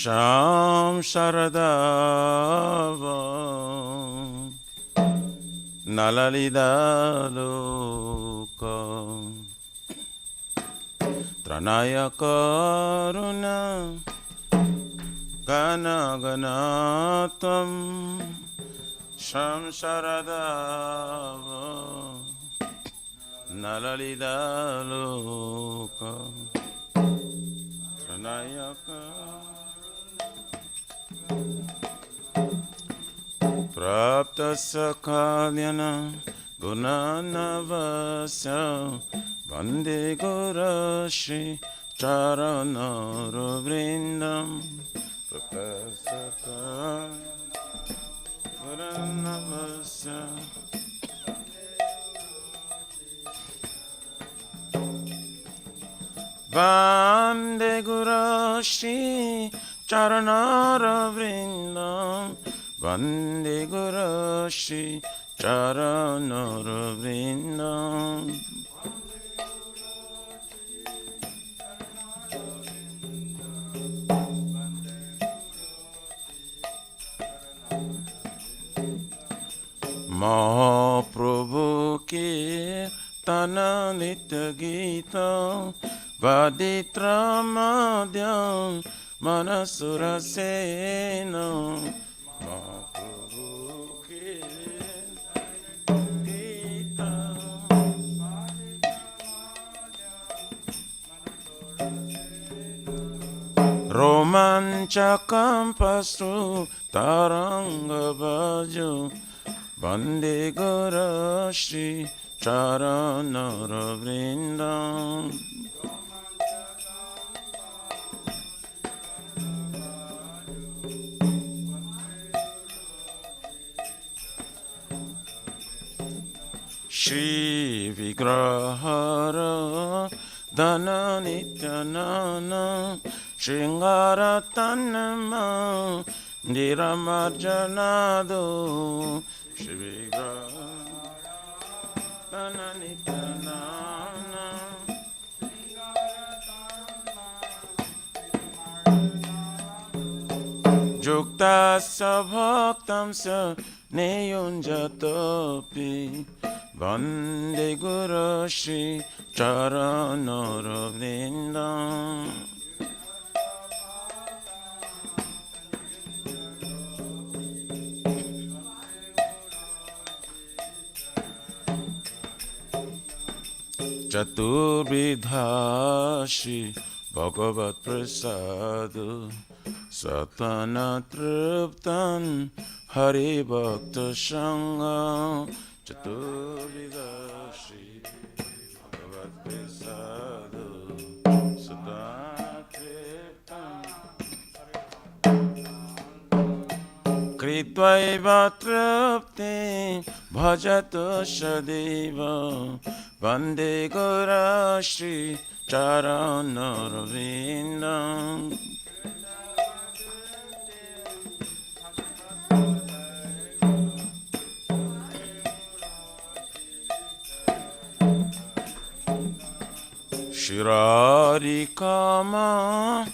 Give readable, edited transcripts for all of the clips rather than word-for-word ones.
Sham Sharada Nalalida Loka Tranaya Karuna Gana Ganatam Sham Sharada Nalalida Loka Tranaya Prapta Sakalyana Gunanavasya Vande Gurashi Charanara Vrindam Prapta Sakalyana Gunanavasya Vande Gurashi Charanara Vrindam Vande Gurashi Charanara Vrindam Mahaprabhu Kirtana Nitya Gita Vaditra Madhyam Manasura Sena Mahaprabhu Kirtana Romanchakam Pastu Taranga Bhajo Vande Gurashi Charanara Vrindam Shri Vigrahara Dana Nityanana Shringara Tanama Niramarjanado Shri Vigrahara Dana Nityanana Jukta Sabhaktam Sa Neyunjatopi Vande Gurashi Charanara Vrindam Chaturvidhashi Bhagavat Prasadu Satana Triptan Hari Bhakta Sangha Chaturvidashi Bhagavat Prasadu Satana Triptan Kritvaiva Tripti Bhajato Shadeva Vande Gurashi Charanara Vrindam Shirari Kama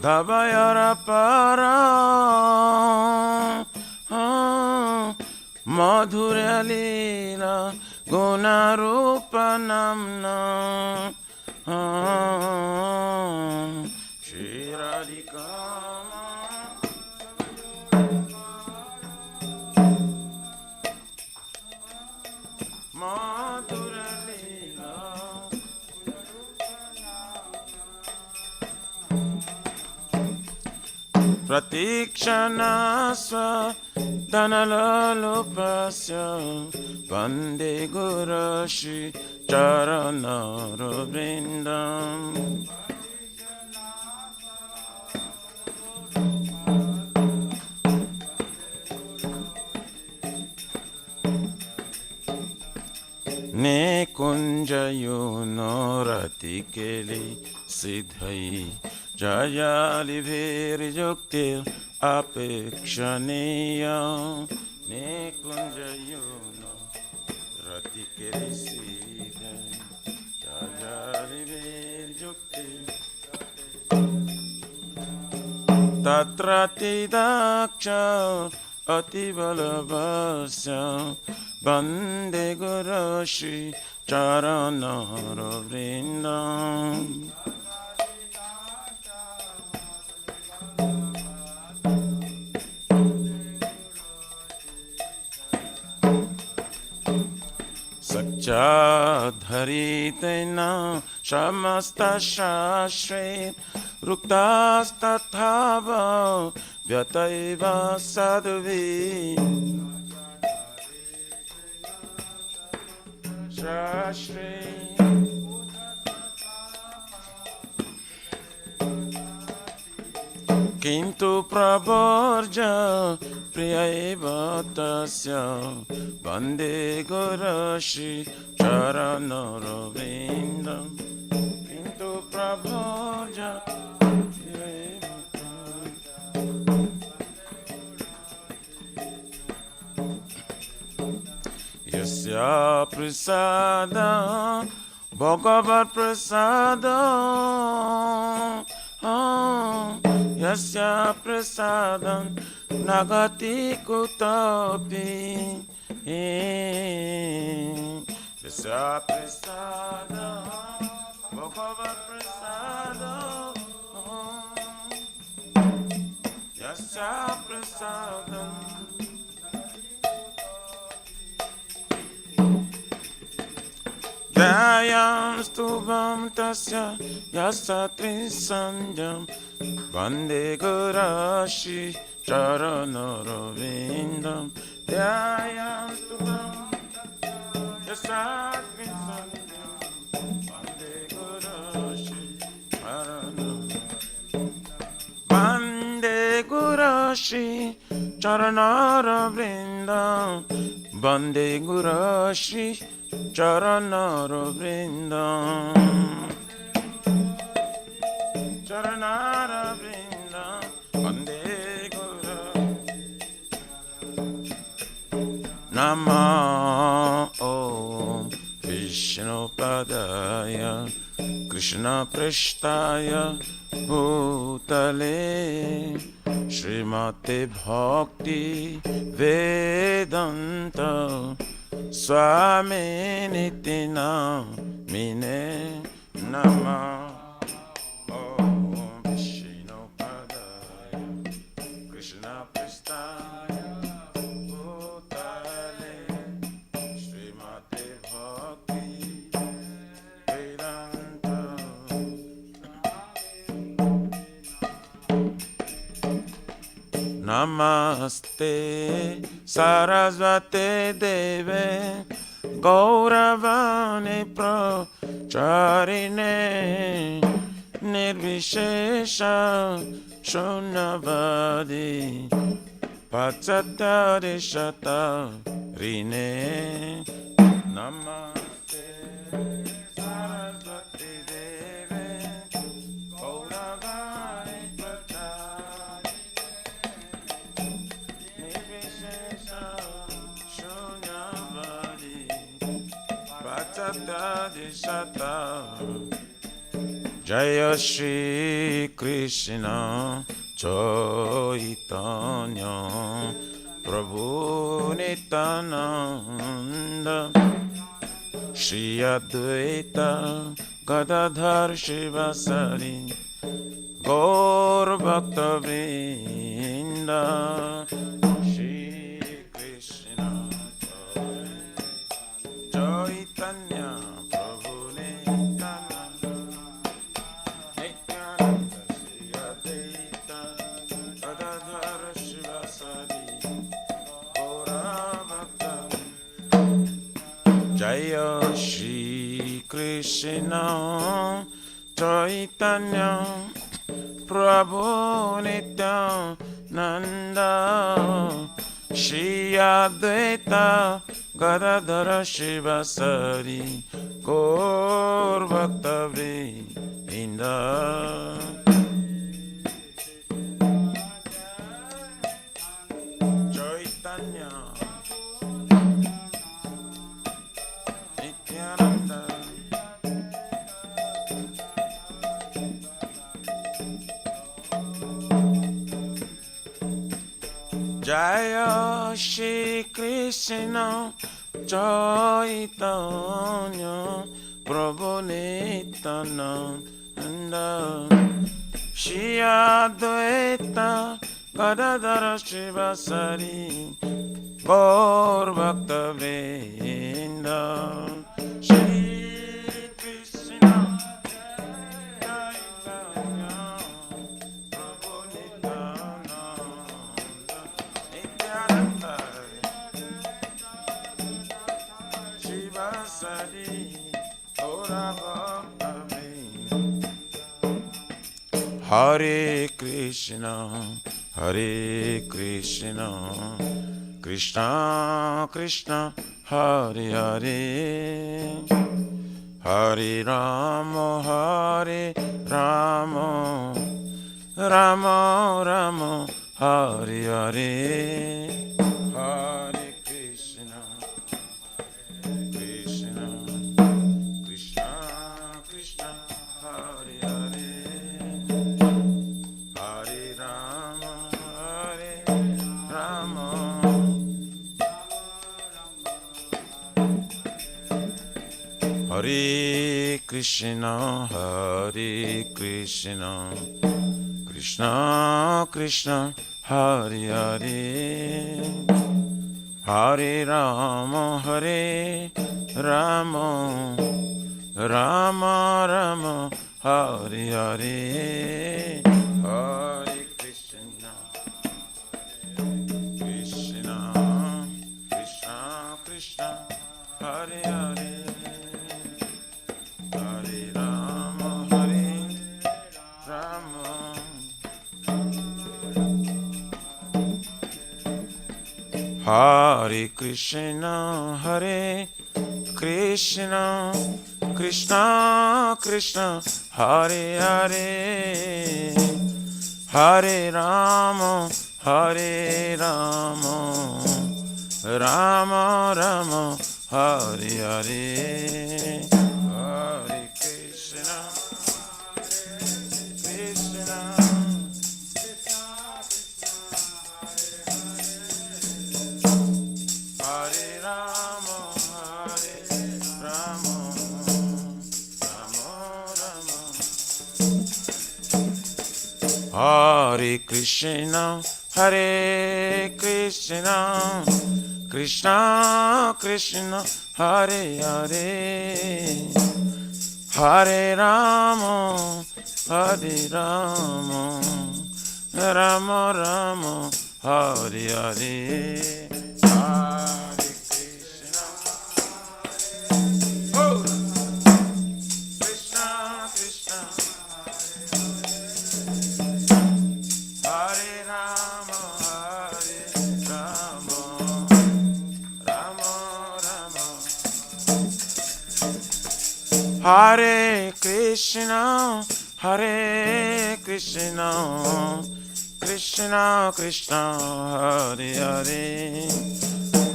Dabayara Para Madhurya Lila Guna Rupa Namna Shirari Kama Madhurya Lila Pratikshana Swa Dhanalopasya Vande Gurashi Charanara Vrindam Ne kunjayo norati keli siddhai Jayali veri juktir apekshaniya Ne kunjayo norati keli siddhai Jayali veri juktir तत्रतिदक्ष अतिबलवस्य वन्दे गुरुश्री चरणरविन्दम् सच्चाधरितेन समस्तशास्त्रे रुक्तास्तथाव व्यतैव साधुभिः शास्त्रे किन्तु प्रवर्ज प्रियैव तस्य वन्दे गुरुश्री चरणरविन्दम् किन्तु प्रवर्ज यस्य प्रसाद भगवत्प्रसाद यस्य प्रसादं नगति कुतोऽपि यस्य प्रसाद भगवत्प्रसाद यस्य प्रसादं ध्यायां स्तुवं तस्य यस्य त्रिसन्ध्यं वन्दे गुरुश्री चरणरविन्दं ध्यायां स्तुवं यस्य त्रिसन्ध्यं वन्दे गुरुश्री वन्दे गुरुश्री चरणरविन्दं वन्दे गुरुश्री चरणरविन्दम् चरणरविन्दं वन्दे गुरु नमः ॐ विष्णुपदाय कृष्णपृष्ठाय भूतले श्रीमते भक्ति वेदान्त स्वामिनिति नामिने नमः ॐ विष्णुपदाय कृष्णपृष्ठाय भूतले श्रीमते भक्ति वेदान्त नमस्ते सरस्वते देवे गौरवाणी प्रचारिणे निर्विशेष शून्यवादी पाश्चात्यदेशतारिणे नमस्ते सरस्वती देवे गौरवाणी जय श्री कृष्ण चैतन्य प्रभु नित्यानंद श्री अद्वैत गदाधर शिवासादि गौर भक्तवृंद श्री कृष्ण चैतन्य प्रभु नित्यानंद नित्यानंद श्री अद्वैत गदाधर शिवासादि गौर भक्तवृंद जय श्री कृष्ण चैतन्य प्रभु नित्यानंद श्री अद्वैत गदाधर शिवासादि गौर भक्तवृंद चैतन्य Nityanand Jaya Shri Krishna Chaitanya Prabhu Nityananda Shri Advaita Gadadhara Shivasari Gaur Bhakta Vrinda Shri Krishna Chaitanya Prabhu Nityananda Nityananda Shivasari Gaur Bhakta Vrinda Hare Krishna, Hare Krishna, Krishna Krishna, Hare Hare, Hare Rama, Hare Rama, Rama Rama, Hare Hare, Hare Krishna, Krishna Krishna, Krishna, Hare Hare. Hare Rama, Hare Rama, Hare Krishna, Hare Krishna, Krishna Krishna, Hare Hare, Hare Rama, Hare Rama, Rama Rama, Hare Hare. Hare Krishna, Krishna Krishna, Krishna Hare Hare, Hare Rama, Hare Rama, Hare Krishna, Hare Krishna, Krishna Krishna, Hare Hare, Hare Rama, Hare Rama, Rama Rama, Hare Hare, Hare Krishna, Krishna, Hare Rama, Hare Rama, Rama Rama. Hare Krishna, Hare Krishna, Krishna Krishna, Hare Hare, Hare Rama, Hare Rama, Rama Rama, Hare Hare, Hare Krishna, oh, Krishna Krishna, Hare Rama, Hare Rama, Rama Rama, Hare Krishna, Hare Krishna, Krishna Krishna, Hare Hare,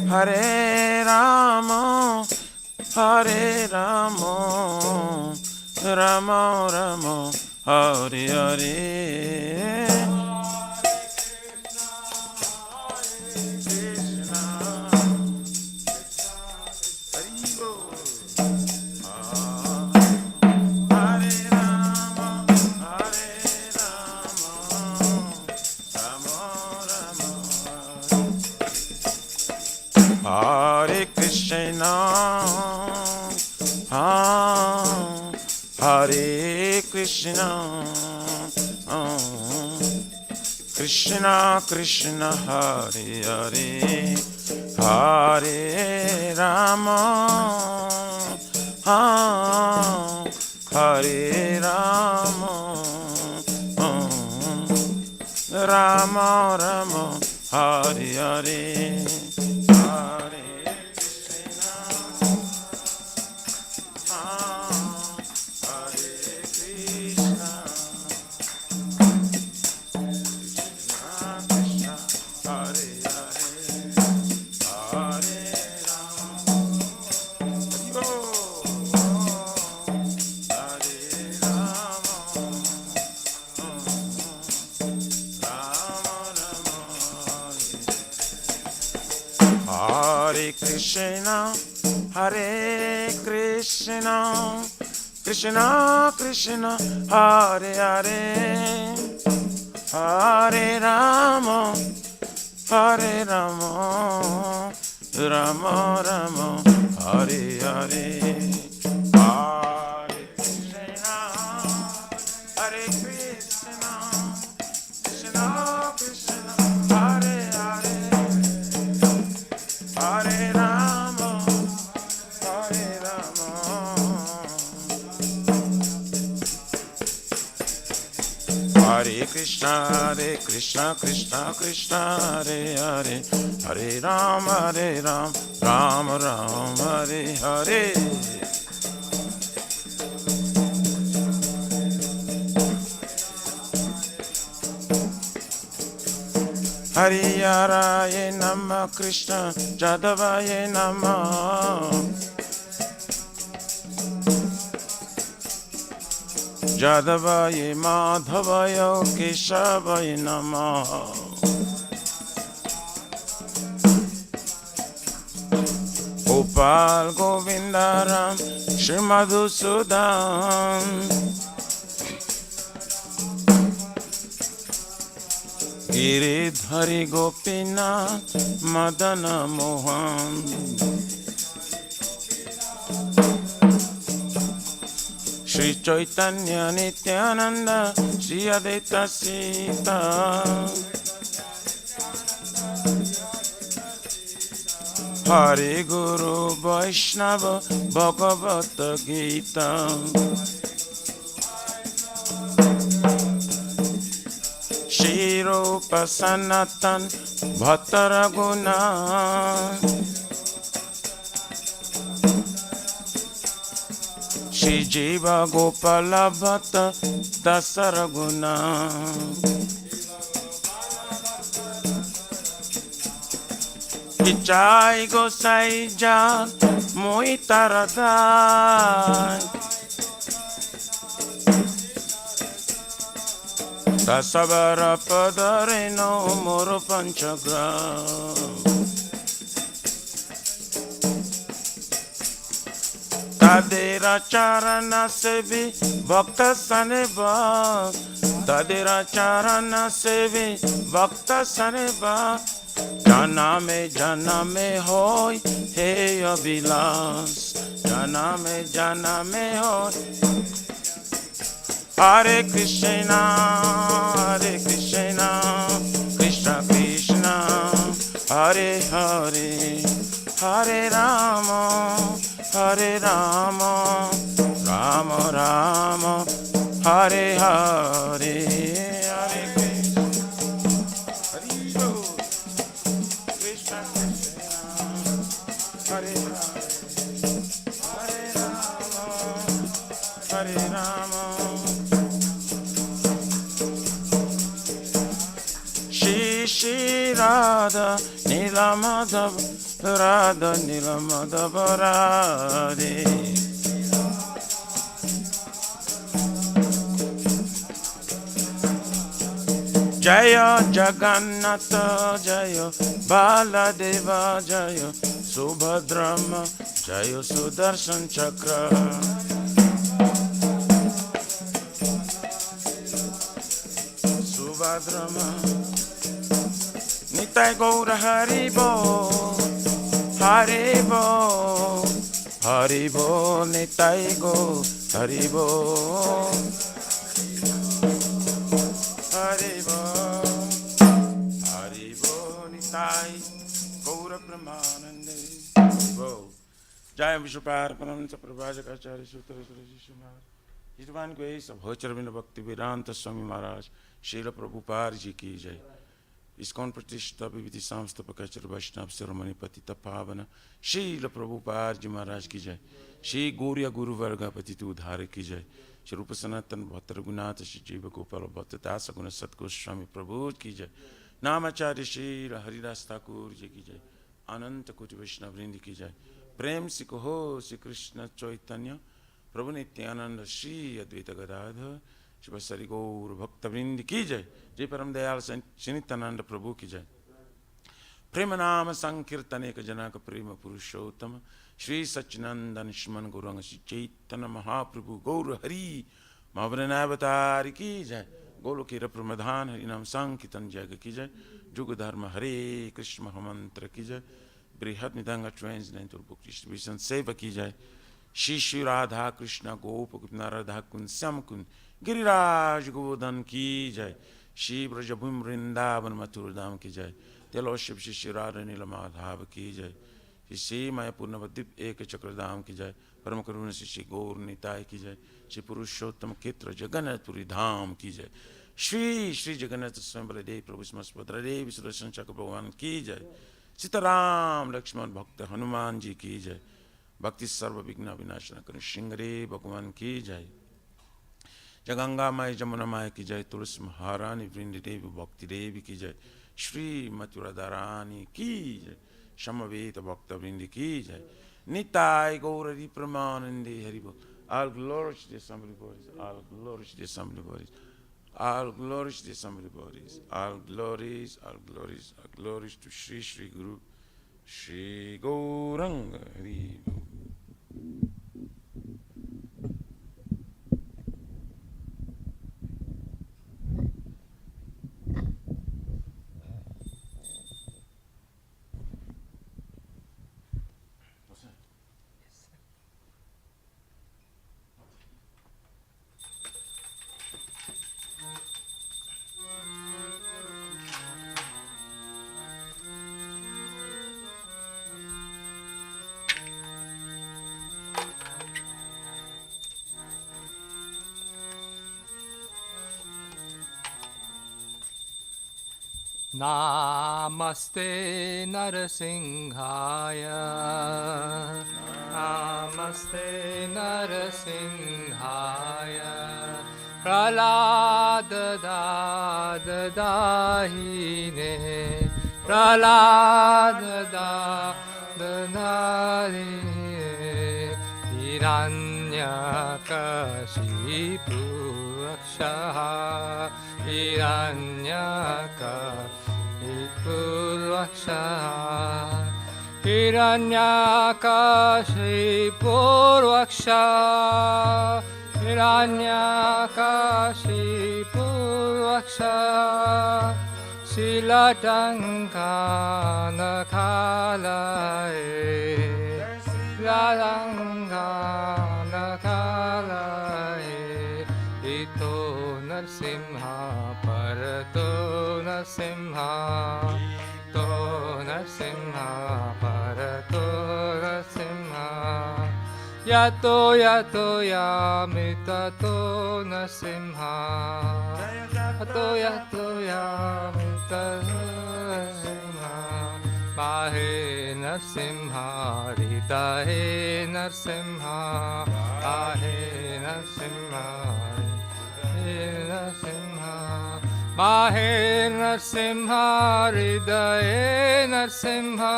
Hare Rama, Hare Rama, Rama Rama, Hare Hare. Hare Krishna, Hare Krishna, Krishna Krishna, Hare Hare, Hare Rama, Hare Rama, Rama Rama, Hare Hare, Hare Krishna, Hare Krishna, Krishna Krishna, Hare Hare, Hare Rama, Hare Rama, Rama Rama, Hare Krishna, Krishna Krishna, Hare Hare, Hare Rama, Hare Rama, Rama Rama, Hare Hare. Hare Krishna, Hare Krishna, Krishna Krishna, Hare Hare, Hare Rama, Hare Rama. Hare Krishna, Krishna Krishna, Hare Hare, Hare Rama, Rama Rama, Hare Hare. Hariyaraye Namah, Krishna Jadavaye Namah, Jadavaye Madhavaye Keshavaye Namah. Gopal Govindaram Shri Madhusudan, Giridhari Gopinath Madana Mohan, Shri Chaitanya Nityananda Shri Advaita Sita, Hare Guru Vaishnava Bhagavata Gita, Shri Rupa Sanatan Bhatta Raguna, Shri Jiva Gopala Bhatta Dasa Raguna, Jai Gosai Jan Moitaradai, Tasavara Padareno Moro Panchagram, Tadera Charana Sevi Bhakta Saneba, Tadera Charana Sevi Bhakta Saneba, Janame hoy Hey Abhilas, Janame hoy. Hare Krishna, Krishna Krishna, Hare Hare, Hare Rama, Rama Rama, Hare Hare, Hare Krishna, Hare Hare, Hare Rama. Shri Radha Nilamadhava, Radha Nilamadhava Radhe, Jaya Jagannatha Jaya Baladeva Jaya Subhadrama Jaya Sudarshan Chakra, Subhadrama Nitai Gaura Haribo, Haribo, Haribo, Nitai Gaura Haribo, Haribo, Haribo, Nitai Gaura Pramanande, Haribo. Jai Vishwapar Paramsa Prabhajakacharya Sutra Srishimar, His divine grace of Hocharavina Bhakti Vedanta Swami Maharaj, Srila Prabhupada Ji ki Jai. ISKCON Pratishta Bhiviti Samstapakachar Vaishnav Siramani Patita Pavana Srila Prabhupada Ji Maharaj ki Jai. Shri Gauriya Guru Varga Patitu Udhara ki Jai. Shri Rupa Sanatan Bhatta Raghunatha Shri Jiva Gopala Bhatta Dasa Guna Sat Goswami Prabhu ki Jai. Namacharya Shri Haridas Thakur Ji ki Jai. Ananta Koti Vaishnav Vrindi ki Jai. Prem Si Koho Shri Krishna Chaitanya Prabhu Nityananda Shri Advaita Gadadhar Shri Sari Gaur Bhakta Vrindi ki Jai. Jai Param Dayal Shri Nityananda Prabhu ki Jai. प्रेम नाम संकीर्तने का जनक प्रेम पुरुषोत्तम श्री सच्चिनंदन श्रीमन गौरंग श्री चैतन्य महाप्रभु गौर हरि महावरनावतार की जय। गोलोक प्रमधान हरि नाम संकीर्तन जग की जय। जुग धर्म हरे कृष्ण महामंत्र की जय। बृहद निदंग ट्रांसलेट बुक डिस्ट्रीब्यूशन सेवा की जय। श्री श्री राधा कृष्ण गोप राधा कुंद श्याम कुंद गिरिराज गोवर्धन की जय। श्री ब्रजभूमि वृंदावन मथुर धाम की जय। तेलो शिव श्री श्री राधा नील माधव की जय। श्री माया पूर्णवद्वीप एक चक्रधाम की जय। परम करुण श्री श्री गौर निताय की जय। श्री पुरुषोत्तम क्षेत्र जगन्नाथपुरी धाम की जय। श्री श्री जगन्नाथ स्वयं बलदेव प्रभु भद्रदेव सुदर्शन चक्र भगवान की जय। सीताराम लक्ष्मण भक्त हनुमान जी की जय। भक्ति सर्व विघ्न विनाशन कर सिंगरे भगवान की जय। जगंगा माई जमुना माई की जय। तुलसी महारानी वृंद देवी भक्ति देवी की जय। श्री मथुरा रानी की जय। समवेत भक्त वृंद की जय। निताय गौर हरि परमानंदे हरि बोल। All glories to the assembly bodies. All glories to the assembly bodies. All glories to the assembly bodies. All glories, all glories, all glories to Shri Shri Guru Shri Gauranga Hari. Namaste Narasimhaya. Namaste Narasimhaya. Pralada Dahine. Pralada Dahine. Hiranyakashipu Akshaha. Hiranyakashipu Hiranyakashipu Hiranyakashipu Silatankana Kalae Silatankana Kalae Ito Narsimha Parato Narsimha To Narsimha Parato Narsimha Yato Yato Yamita To Narsimha Yato Yato Yamita Narsimha Mahe Narsimha Ritahe Narsimha Mahe Narsimha Narsimha Mahe Narsimha Hridaye Narsimha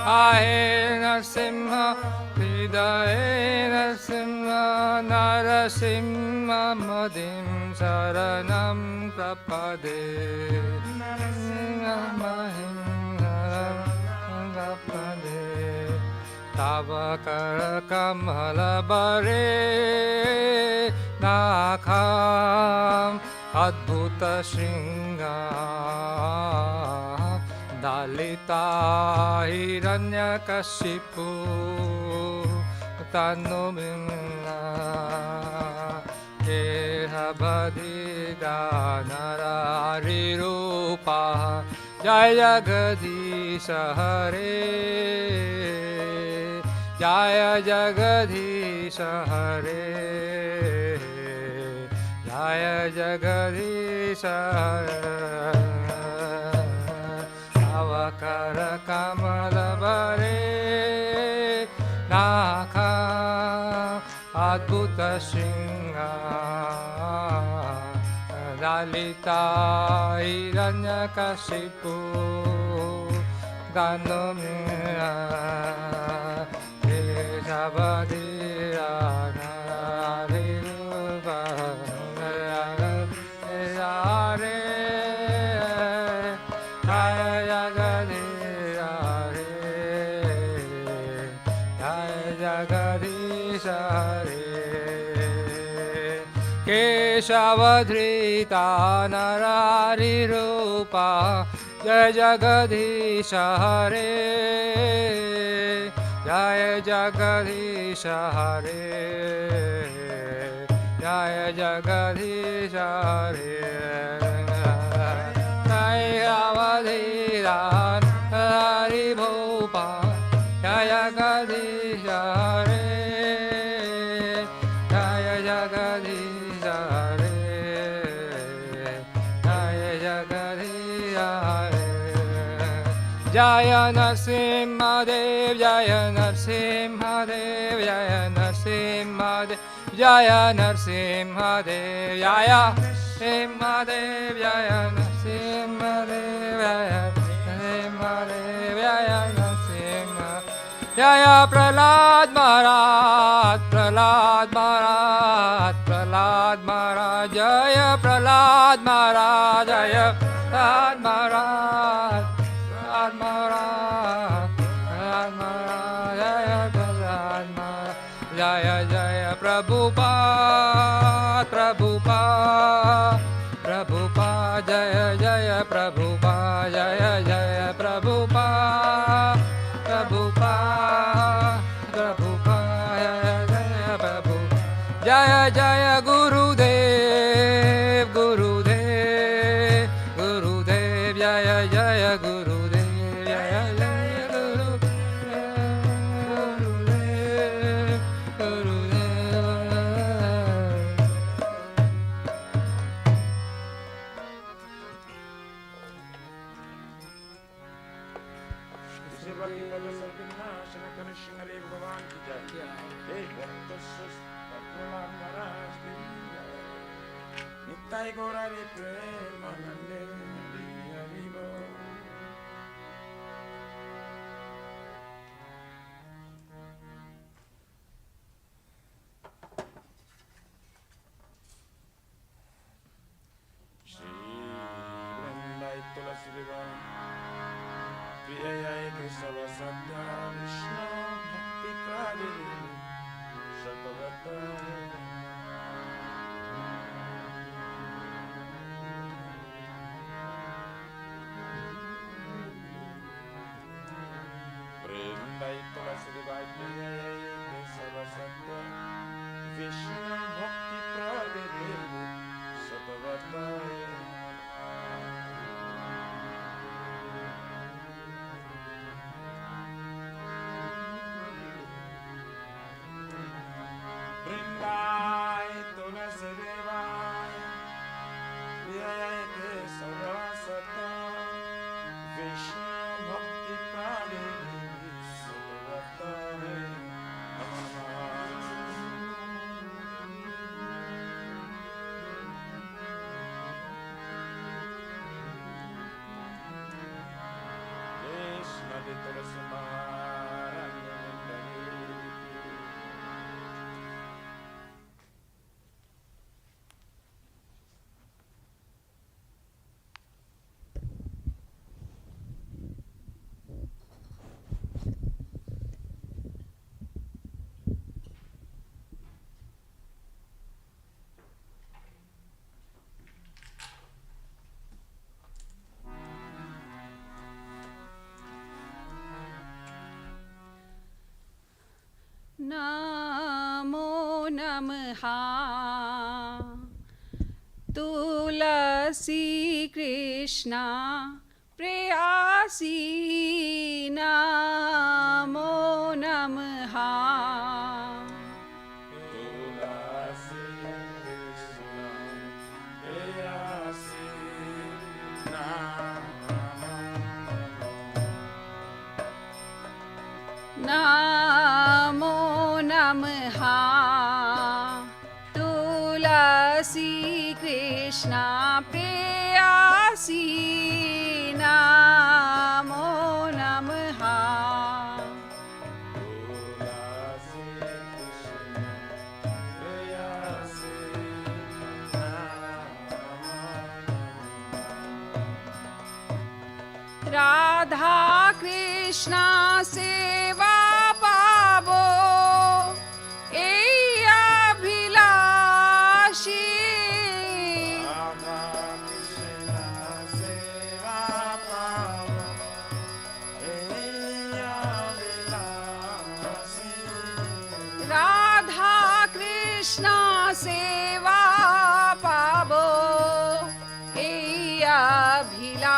Mahe Narsimha Hridaye Narsimha Narasimha Madim Saranam Prapade Mahim Saranam Prapade Tava Karakamala Bare Nakham Adbhuta Shringa Dalita Hiranyakashipu Tanumina Kehabadida Narari Rupa Jaya Gadisha Hare Jaya Jagadisha Hare Jaya Jagadisha Avakara Kamala Bare Nakha Adbhuta Shringa Lalita Hiranyakashipu Ganomira Keshavadira Narirupa Hare Jaya Jagadisha हरे केशवधृता नरारिरूपा जय जगदीश हरे जय जगदीश हरे जय जगदीश हरे जय अवधीरा हरि भूपा जय जगदीश हरे जय जगदीश हरे जय जगदीश हरे जय नरसिंहदेव जय नरसिंहदेव जय नरसिंहदेव जय नरसिंहदेव जय नरसिंहदेव जय नरसिंहदेव जय नरसिंहदेव जय नरसिंह जय प्रहलाद महाराज प्रहलाद महाराज प्रहलाद महाराज जय प्रहलाद महाराज जय प्रहलाद महाराज प्रहलाद महाराज प्रहलाद महाराज जय प्रहलाद महाराज जय जय प्रभुपाद प्रभुपाद प्रभुपाद जय जय प्रभुपाद जय जय प्रभुपाद प्रभुपाद प्रभुपाद जय प्रभु जय जय गुरुदेव गुरुदेव गुरुदेव जय जय गुरुदेव जय जय गुरुदेव गुरुदेव भगवान की जय नित्य गौरी प्रेमानंदे हरि बोल श्री वृंदाई तुलसी विवाह प्रिय केशव सत्या विष्णु भक्ति प्रादिनी शतवत वृंदाई तुलसी विवाह प्रिय केशव सत्या विष्णु भक्ति प्रादिनी शतवत वृंदाई तुलसी देवाय प्रिय केशव सत्या विष्णु भक्ति प्रादिनी शतवत कृष्ण तुलसी महाराज नमो नमः तुलसी कृष्णा प्रेयसी नमो नमः नमो नमः तुलसी कृष्णा प्रेयसी नमो नमः राधा कृष्णा सेवा पावो ए કૃષ્ણ સેવા પાવો એ અભિલાષી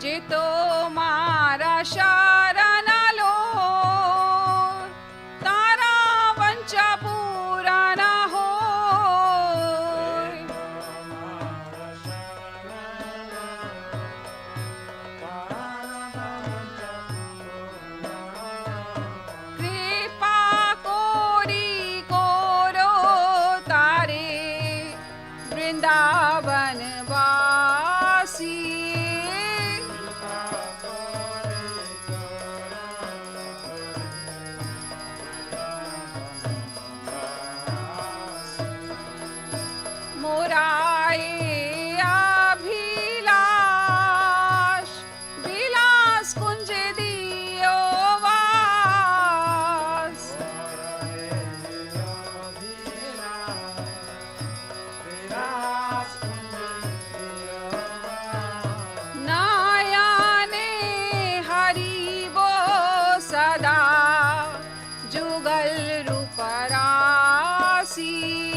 જે તો મારા શરણ લો તારા વંચા પૂરા ના હોય કૃપા કોરી કોરો તારે વૃંદાવન વાસી મોરાએ અભિલાષ વિલાસ કુંજ દિયો વાસ નયને હરિવો સદા જુગલ રૂપ રાસી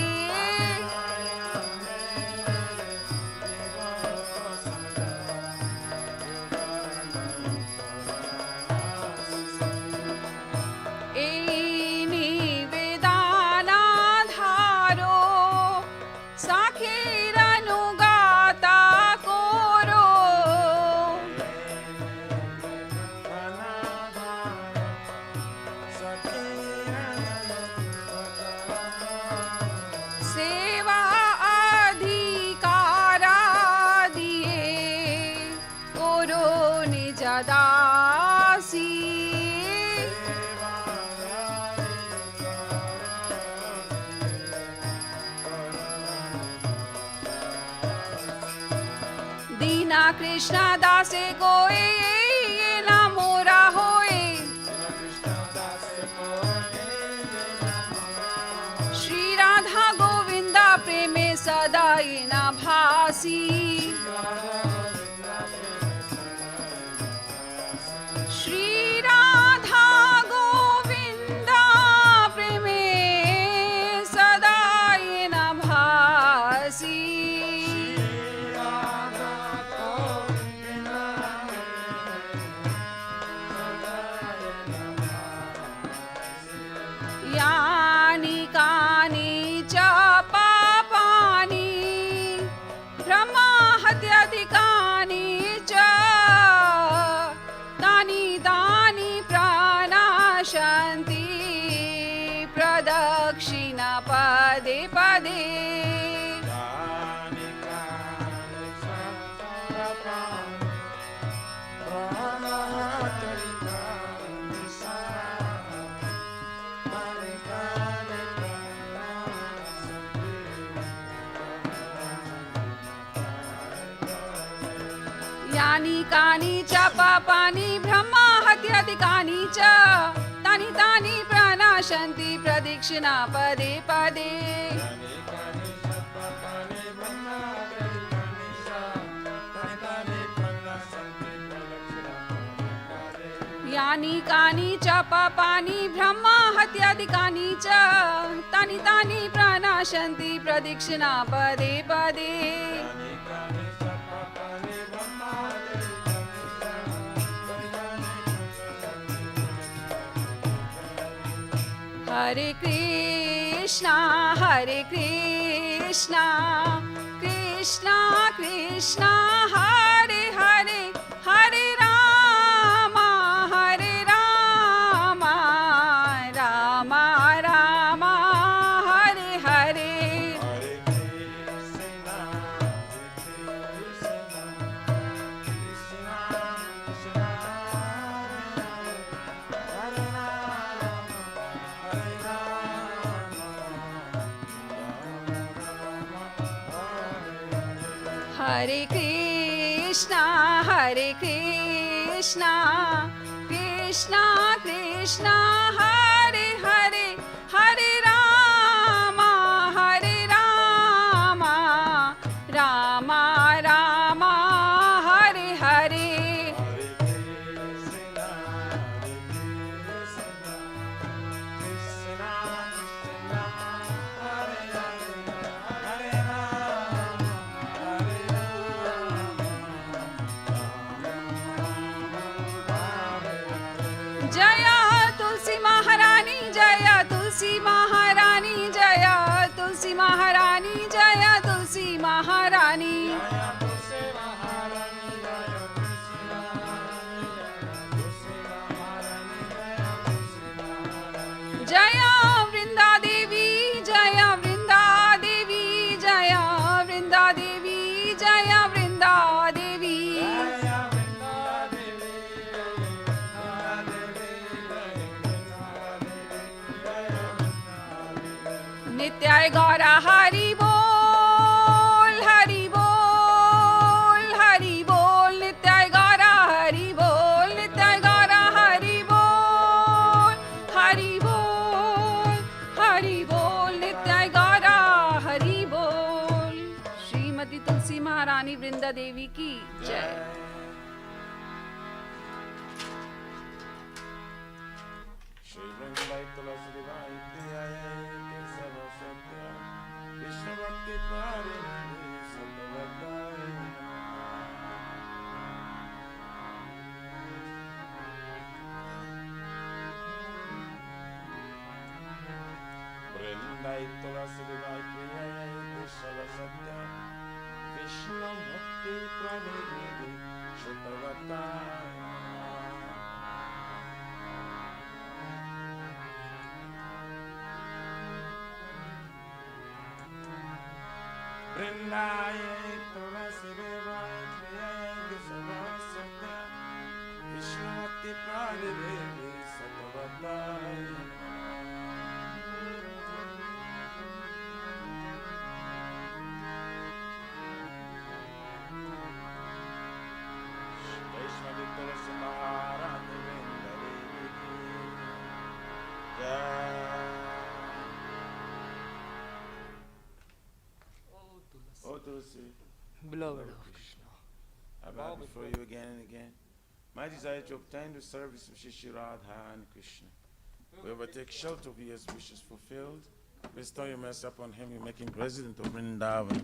દીના કૃષ્ણ દાસે કોઈ એના મોરા હોય શ્રી રાધા ગોવિંદા પ્રેમે સદા એના ભાસી શ્રી રાધા ગોવિંદા પ્રેમે સદા એના ભાસી यानि कानि च पापानि ब्रह्माहत्याधिकानि च तानि तानि प्रणाशन्ति प्रदक्षिणा पदे पदे यानि कानि च पापानि ब्रह्माहत्याधिकानि च तानि तानि प्रणाशन्ति प्रदक्षिणा पदे पदे यानि कानि च पापानि ब्रह्माहत्याधिकानि च तानि तानि प्रणाशन्ति प्रदक्षिणा पदे पदे हरे कृष्णा कृष्णा कृष्णा हरे हरे हरे राम राम राम हरे हरे हरे कृष्णा कृष्णा कृष्णा हरे हरे हरे राम जया तुलसी महारानी जया तुलसी महारानी जया तुलसी महारानी जया तुलसी महारानी जया वृंदा देवी जया वृंदा देवी जया वृंदा देवी जया वृंदा देवी नित्याय गौरा हरि बोल हरि बोल हरि बोल नित्याय गौरा हरि बोल नित्याय गौरा हरि बोल हरि बोल हरि बोल नित्याय गौरा हरि बोल। श्रीमती तुलसी महारानी वृंदा देवी की जय। श्री वृंदाई तुलसी देवाय प्रियाय सर्व सत्य विष्णु भक्ति पारिणी सतवताय वृंदाई तुलसी देवाय प्रियाय सर्व सत्य विष्णु भक्ति पारिणी सतवताय Vrindaye tulasi devaye priyaye sarvasya Vishnuti pradeve satavataye Vaishnavi tulasi maharani vrindadevi ki jai. Oh Tulsi, Beloved of Krishna. I bow before you again and again. My desire to obtain the service of Shri Radha and Krishna. Whoever takes shelter of you his wishes fulfilled, bestow your mercy upon him, you make him president of Vrindavan.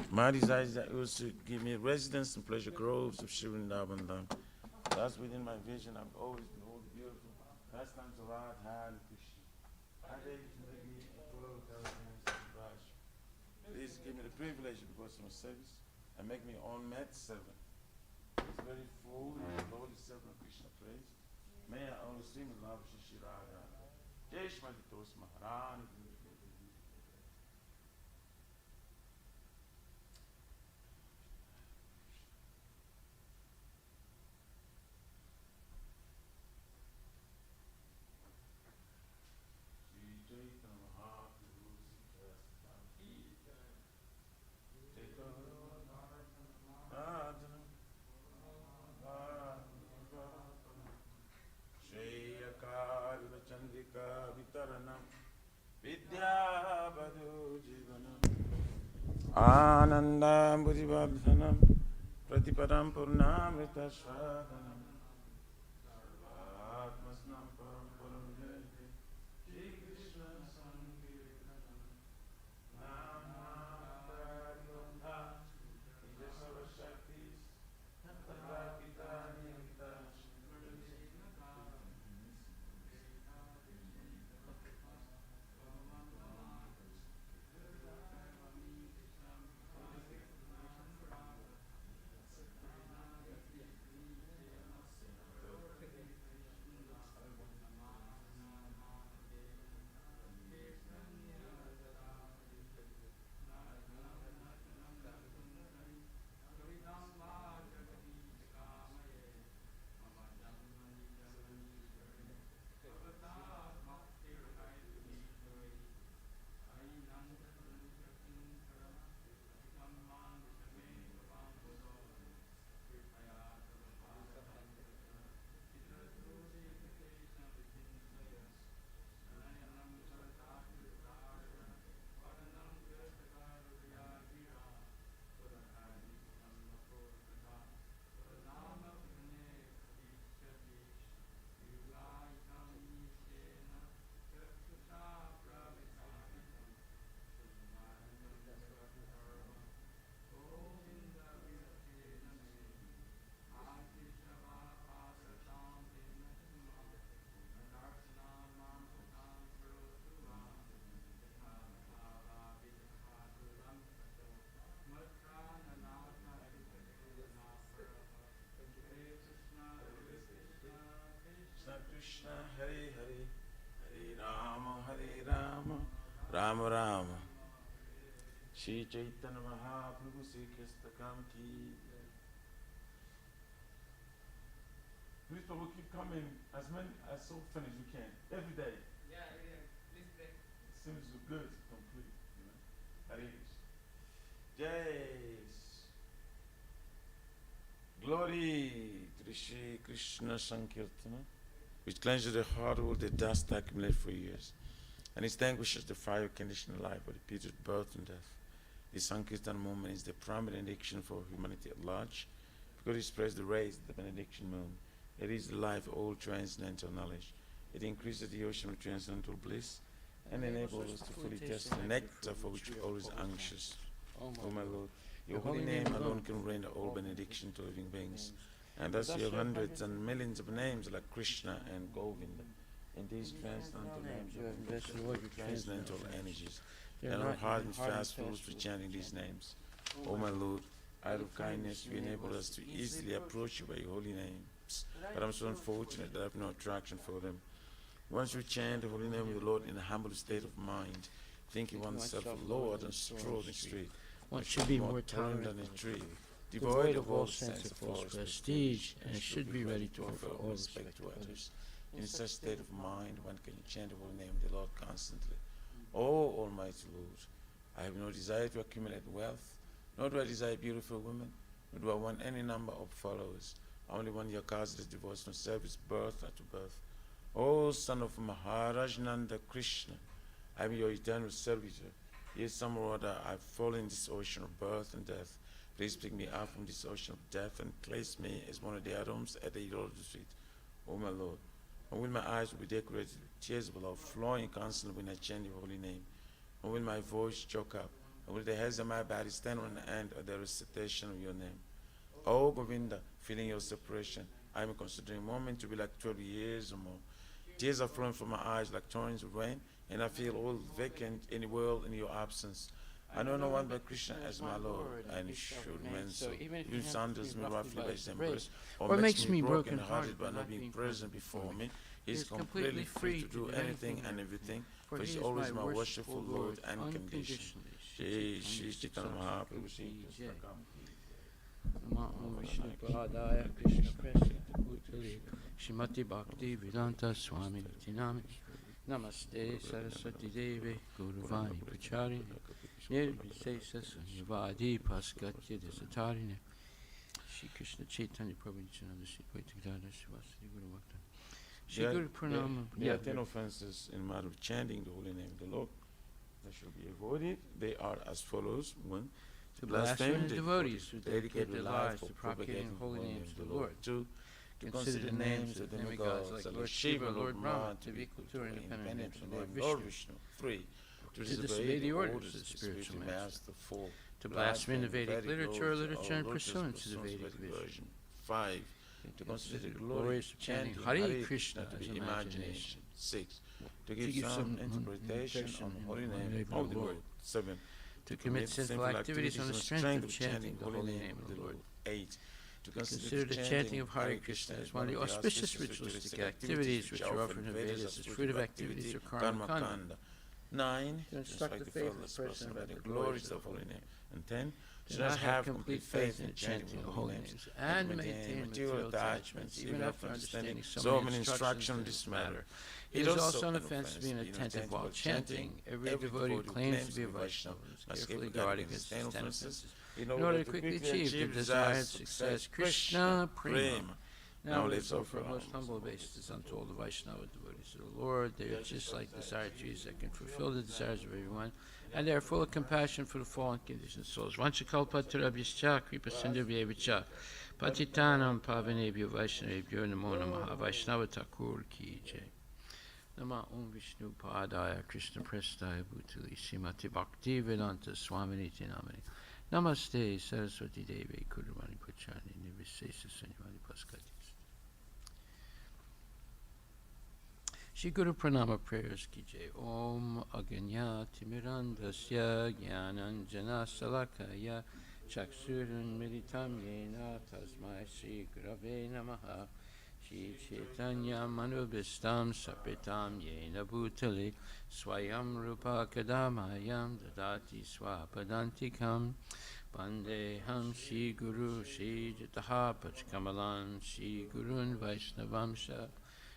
My desire is that you also give me residence in pleasure groves of Shri Vrindavan. Thus within my vision I've always behold the beautiful pastimes of Radha and Krishna. I beg you to make me a total Raj. Please give me the privilege of devotional service and make me on met servant. This very full and holy servant of Krishna praise. May I only stream in love of Shri Radha. Jai Shrimati Tulsi Maharani. Anandam Buddhivardhanam Pratipadam Purnamrita Shradanam Atmasnam Param Param Jayate Shri Krishna Sankirtanam Namadhariyotha Ijasava Shaktis Tatapita Niyamita Rama, Rama Rama. Shri Chaitanya Mahaprabhu Sri Krishna Kam Ki. Please, Prabhu, keep coming as often as you can, every day. Yeah, please pray. It seems so good, complete, you know. Hare Krishna. Jai. Glory to the Shri Krishna Sankirtana, which cleanses the heart of all the dust accumulated for years, and extinguishes the fire of conditional life by the period of birth and death. The Sankirtan movement is the prime benediction for humanity at large, because it spreads the rays of the benediction moon. It is the life of all transcendental knowledge. It increases the ocean of transcendental bliss, and enables us to fully taste the nectar for which we are always anxious. O my Lord, your holy name alone can render all benediction to living beings. And thus you have hundreds and millions of names like Krishna and Govinda. In these transcendental names, you have invested all your transcendental energies. And our hard and fast rules for chanting these names. O my Lord, out of kindness, you enable us to easily approach you by your holy names. But I'm so unfortunate that I have no attraction for them. Once you chant the holy name of the Lord in a humble state of mind, thinking oneself a lord and stroll in the street, one should be more tolerant than a tree, devoid of all sense of false prestige, and should be ready to offer all respect to others. In such state of mind, one can chant the holy name of the Lord constantly. O Almighty Lord, I have no desire to accumulate wealth, nor do I desire beautiful women, nor do I want any number of followers. I only want your causeless devotional service, birth after birth. O son of Maharaj Nanda Krishna, I am your eternal servitor. Yet some or other I fall in this ocean of birth and death. Please pick me up from this ocean of death and place me as one of the atoms at the middle of the street. O my Lord, and will my eyes be decorated with tears of love flowing constantly when I chant your holy name? And will my voice choke up? And will the hairs of my body stand on the end of the recitation of your name? O Govinda, feeling your separation, I am considering a moment to be like 12 years or more. Tears are flowing from my eyes like torrents of rain, and I feel all vacant in the world in your absence. I know no one but Krishna as my Lord, and should remain so. Even sounders me roughly by his embrace, or makes me broken-hearted by not being present before me. He is completely free to do anything and everything, for he is always my worshipful Lord unconditionally. Shri Chaitanya Mahaprabhu Sri Krishna Kam Ki. Namo Vishnu Padaya Krishna Prasya Bhutale Shrimati Bhakti Vedanta Swami Nityanami Namaste Saraswati Devi Guruvani Pracharini Nirvisesa Sunyavadi Paskatya Desatarine Shri Krishna Chaitanya Prabhu Nityananda Shri Vaitagdada Shivasati Guru Bhakta Shri Guru Pranam. There are 10 offenses in matter of chanting the holy name of the Lord that should be avoided. They are as follows. 1. To blaspheme the devotees who dedicate their lives to propagating the holy names of the Lord. 2. To consider the names of demigods like Lord Shiva, Lord Brahma, to be equal to or independent from Lord Vishnu. 3. To disobey the orders of the spiritual master. 4. To blaspheme the Vedic literature and pursuant to the Vedic vision. 5. To consider the glorious of chanting chanting Hare Krishna to as the imagination. 6. To give some interpretation on the holy name of the Lord. 7. To commit sinful activities on the strength of chanting the holy name of the Lord. 8. To consider the chanting of Hare Krishna as one of the auspicious ritualistic activities which are offered in Vedas as fruit of activities or karma kanda. 9. To instruct the faithless person about the glories of holy name. And 10. Do not have complete faith in chanting the holy names and maintain material attachments even after understanding so many instructions on this matter. It is also an offense to be inattentive while chanting. Every devotee who claims to be a Vaishnava must carefully guarding his tendencies in order to quickly achieve the desired success. Krishna Prema. Now let's offer our most humble obeisances unto all the Vaishnava devotees of the Lord. They are just like desired trees that can fulfill the desires of everyone, and they are full of compassion for the fallen conditioned souls. Vanchakalpatarabhyascha kripasindhabhyevacha patitanam pavanebhyo vaishnavebhyo namo namaha Vaishnava Thakur ki jai. Nama Om Vishnu Padaya Krishna Prestaya Bhutali Srimati Bhakti Vedanta Swami Nityanamani Namaste Saraswati Devi Kudravani Pachani Nirvisesa Sunyavadi Paskati. Shri Guru Pranama prayers ki jai. Om Aganya Timirandasya Jnananjana Salakaya Chaksurun Militam Yena Tasmai Shri Gurave Namaha Shri Chaitanya Manubhistam Sapitam Yena Bhutale Swayam Rupa Kadamayam Dadati Swapadantikam Vandeham Shri Guru Shri Jataha Pachkamalan Shri Gurun Vaishnavamsha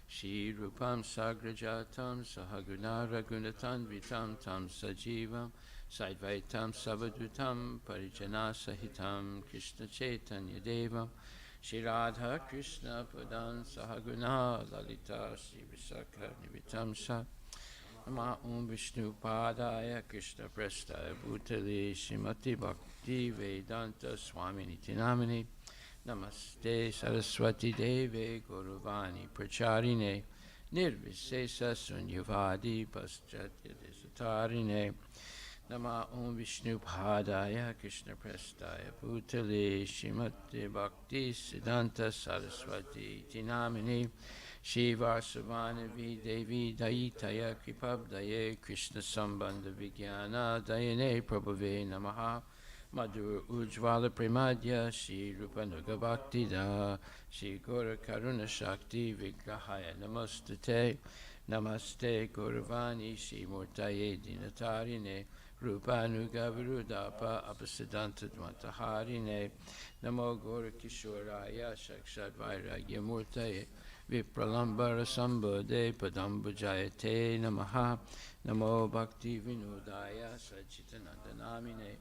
Shri Rupam Sagrajatam Sahaguna Ragunatan Vitam Tam Sajivam Saidvaitam Savadutam Parijana Sahitam Krishna Chaitanya Devam Shri Radha Krishna Padan Sahaguna Lalita Shri Visakha Nivitam Sa Nama Om Vishnu Padaya Krishna Prestaya Bhutale Srimati Bhakti Vedanta Swami Nitinamini Namaste Saraswati Deve Guruvani Pracharine Nirvisesa Sunyavadi Paschatya Desatarine Nama Om Vishnu Padaya Krishna Prestaya Bhutale Srimati Bhakti Siddhanta Saraswati Tinamini Shiva Savanavi Devi Daitaya Kripabdaye Krishna Sambandha Vijnana Dayane Prabhave Namaha Madhur Ujvala Premadya Shri Rupanuga Bhakti Da Shri Gora Karuna Shakti Vigrahaya Namastate Namaste Gauravani Shri Murtaye Dinatarine Rupanuga Virudapa Abhasidanta Dvantaharine Namo Gora Kishoraya Shakshat Vairagya Murtaye Vipralambara Sambode Padambujayate Namaha Namo Bhakti Vinodaya Sachitanandanamine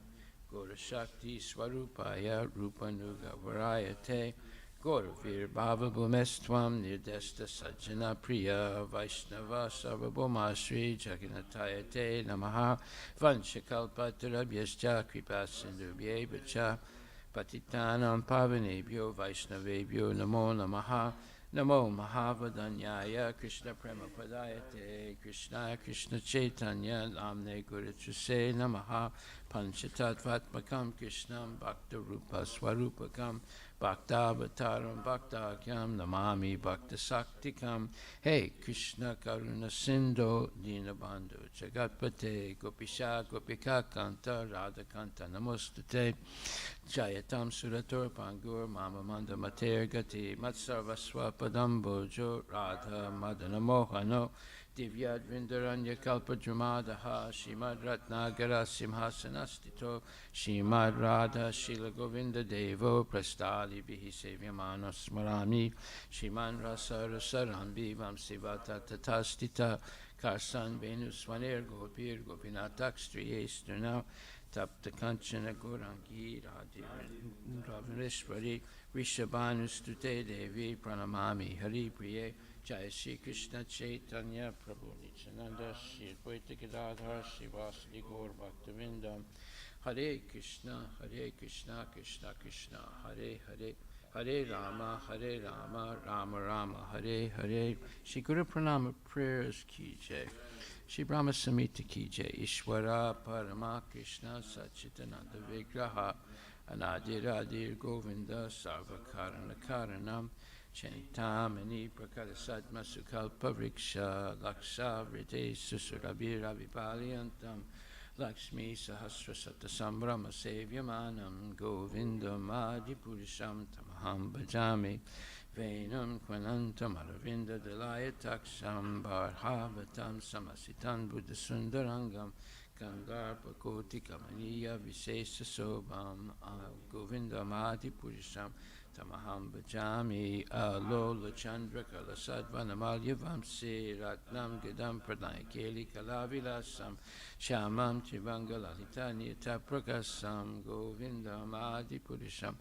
Gora Shakti Swarupaya Rupanuga Varayate Gora Vir Bhava Bhumestvam Nirdesta Sajjana Priya Vaishnava Sarvabhoma Sri Jagannathayate Namaha Vanchakalpatarabhyascha Kripa Sindhubhye Vacha Patitanam Pavanebhyo Vaishnavebhyo Namo Namaha Namo Mahavadanyaya Krishna Prema Padayate Krishna Krishna Chaitanya Namne Guru Chuse Namaha Panchatattvatmakam Krishnam Bhakta Rupa Swarupakam Bhakta Avataram Bhakta Akyam Namami Bhakta Saktikam Hey Krishna Karuna Sindhu Dinabandhu Jagatpate Gopisha Gopika Kanta Radha Kanta Namostate Jayatam Suratur Pangur Mama Manda Mater Gati Matsarvaswa Padambojo Radha Madana Mohano Divya Dvindaranya Kalpadramadaha Shimad Ratnagara Simhasanastito Shimad Radha Shila Govinda Devo Prastali Bihi Sevyamano Smarami Shiman Rasa Rasarambi Vamsivata Tatastita Karsan Venuswaner Gopir Gopinatak Striyesturna Tapta Kanchana Gorangi Radhi Ravineshwari Rishabhanustute Devi Pranamami Hari Priye Jai Shri Krishna Chaitanya Prabhu Nityananda Shri Advaita Gadadhar Srivasadi Gaur Bhaktivinoda Hare Krishna Krishna Krishna Hare Hare Hare Rama Rama Rama Hare Hare Shri Guru Pranama prayers ki jai Shri Brahma Samhita ki jai Ishwara Parama Krishna Sachitananda Vigraha Anadiradir Govinda Sarvakarana Karanam Chantamani Prakara Sadma Sukalpa Vriksha Laksha Vrite Susurabhira Vipaliantam Lakshmi Sahasra Satasambrama Sevyamanam Govindam Adipurisham Tamaham Bhajami Venam Kvanantam Aravinda Dalayataksam Barhavatam Samasitan Buddha Sundarangam Kandarpa Koti Kamaniya Visesa Sobam Govindam Adipurisham Tamaham Bhajami Alola Chandra Kala Sadvanamalya Vamsi Ratnam Gadam Pradaya Keli Kalavilasam Shamam Chivangala Hitanya Taprakasam Govindam Adipurisham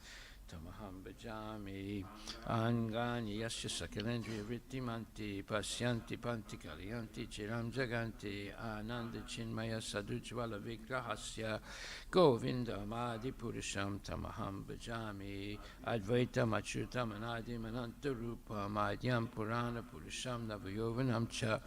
Tamaham Bhajami Angani Yasya Sakalendriya Vrittimanti Pasyanti Panti Kalyanti Chiram Jaganti Ananda Chinmaya Sadujvala Vigrahasya Govinda Madi Purisham Tamaham Bhajami Advaita Machutam Anadim Ananta Rupa Madhyam Purana Purisham Navayovanam Cha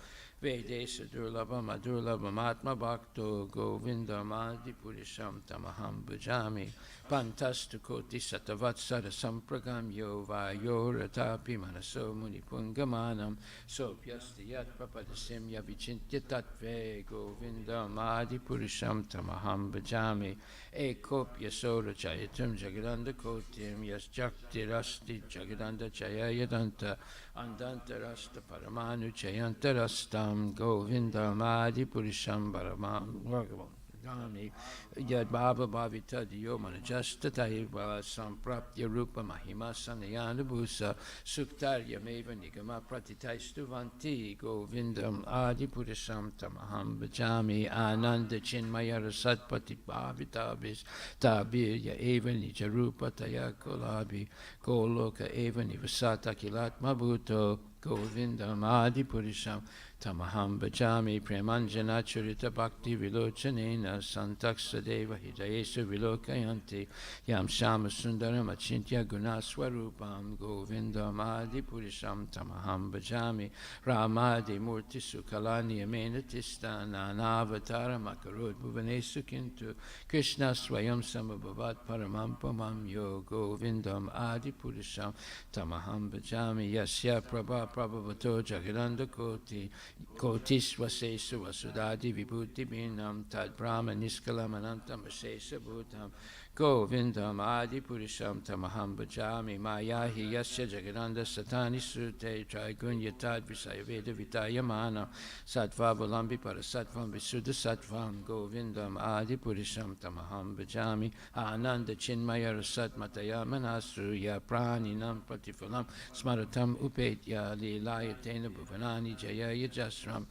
Vedesa Durlabha Madurlabha Matma Bhakto Govinda Madi Purisham Tamaham Bhajami Pantastu Koti Satavatsara Sampragam Yova Yoratapi Manaso Muni Pungamanam Sopyasti Yat Papadasim Yavichintya Tatve Govinda Madi Purisham Tamaham Bhajami Ekopya Sora Chayatum Jagadanda Kotim Yas Jakti Rasti Jagadanda Chaya Yadanta Andantarasta Paramanu Chayantarastam Govindam Adi Purisham Paramam Gami Yad Baba Bhavita Diyo Manajasta Taiva Samprapya Rupa Mahima Sanayana Bhusa Suktarya Meva Nigama Pratitaistu Vanti Govindam Adi Purisham Tamaham Bhajami Ananda Chinmaya Rasatpati Bhavitabis Tabirya Eva Nija Rupa Tayakolabi Goloka Eva Nivasata Kilatma Bhuto Govindam Adi Purisham Tamaham Bhajami Premanjana Churita Bhakti Vilochanena Santaksa Deva Hidayesu Vilokayanti Yam Shama Sundaram Achintya Gunaswarupam Govindam Adi Purisham Tamaham Bhajami Ramadi Murti Sukalani Amenatista Nanavatara Makarod Bhuvanesu Kintu Krishna Swayam Samabhavat Paramam Pamam Yo Govindam Adi Purisham Tamaham Bhajami Yasya Prabha Prabhavato Jagadanda Koti Kotisvasesu Vasudadi Vibhuti Binam Tad Brahma Niskalam Anantam Vasesa Bhutam Govindam Adi Purisham Tamaham Bhajami Mayahi Yasya Jagadanda Satani Sute Trigunya Tad Visayaveda Vitayamana Sattva Balambi Parasatvam Visuddha Sattvam Govindam Adi Purisham Tamaham Bhajami Ananda Chinmaya Rasat Mataya Manasruya Praninam Pratifalam Smaratam Upetya Lilayatena Bhuvanani Jaya Jasram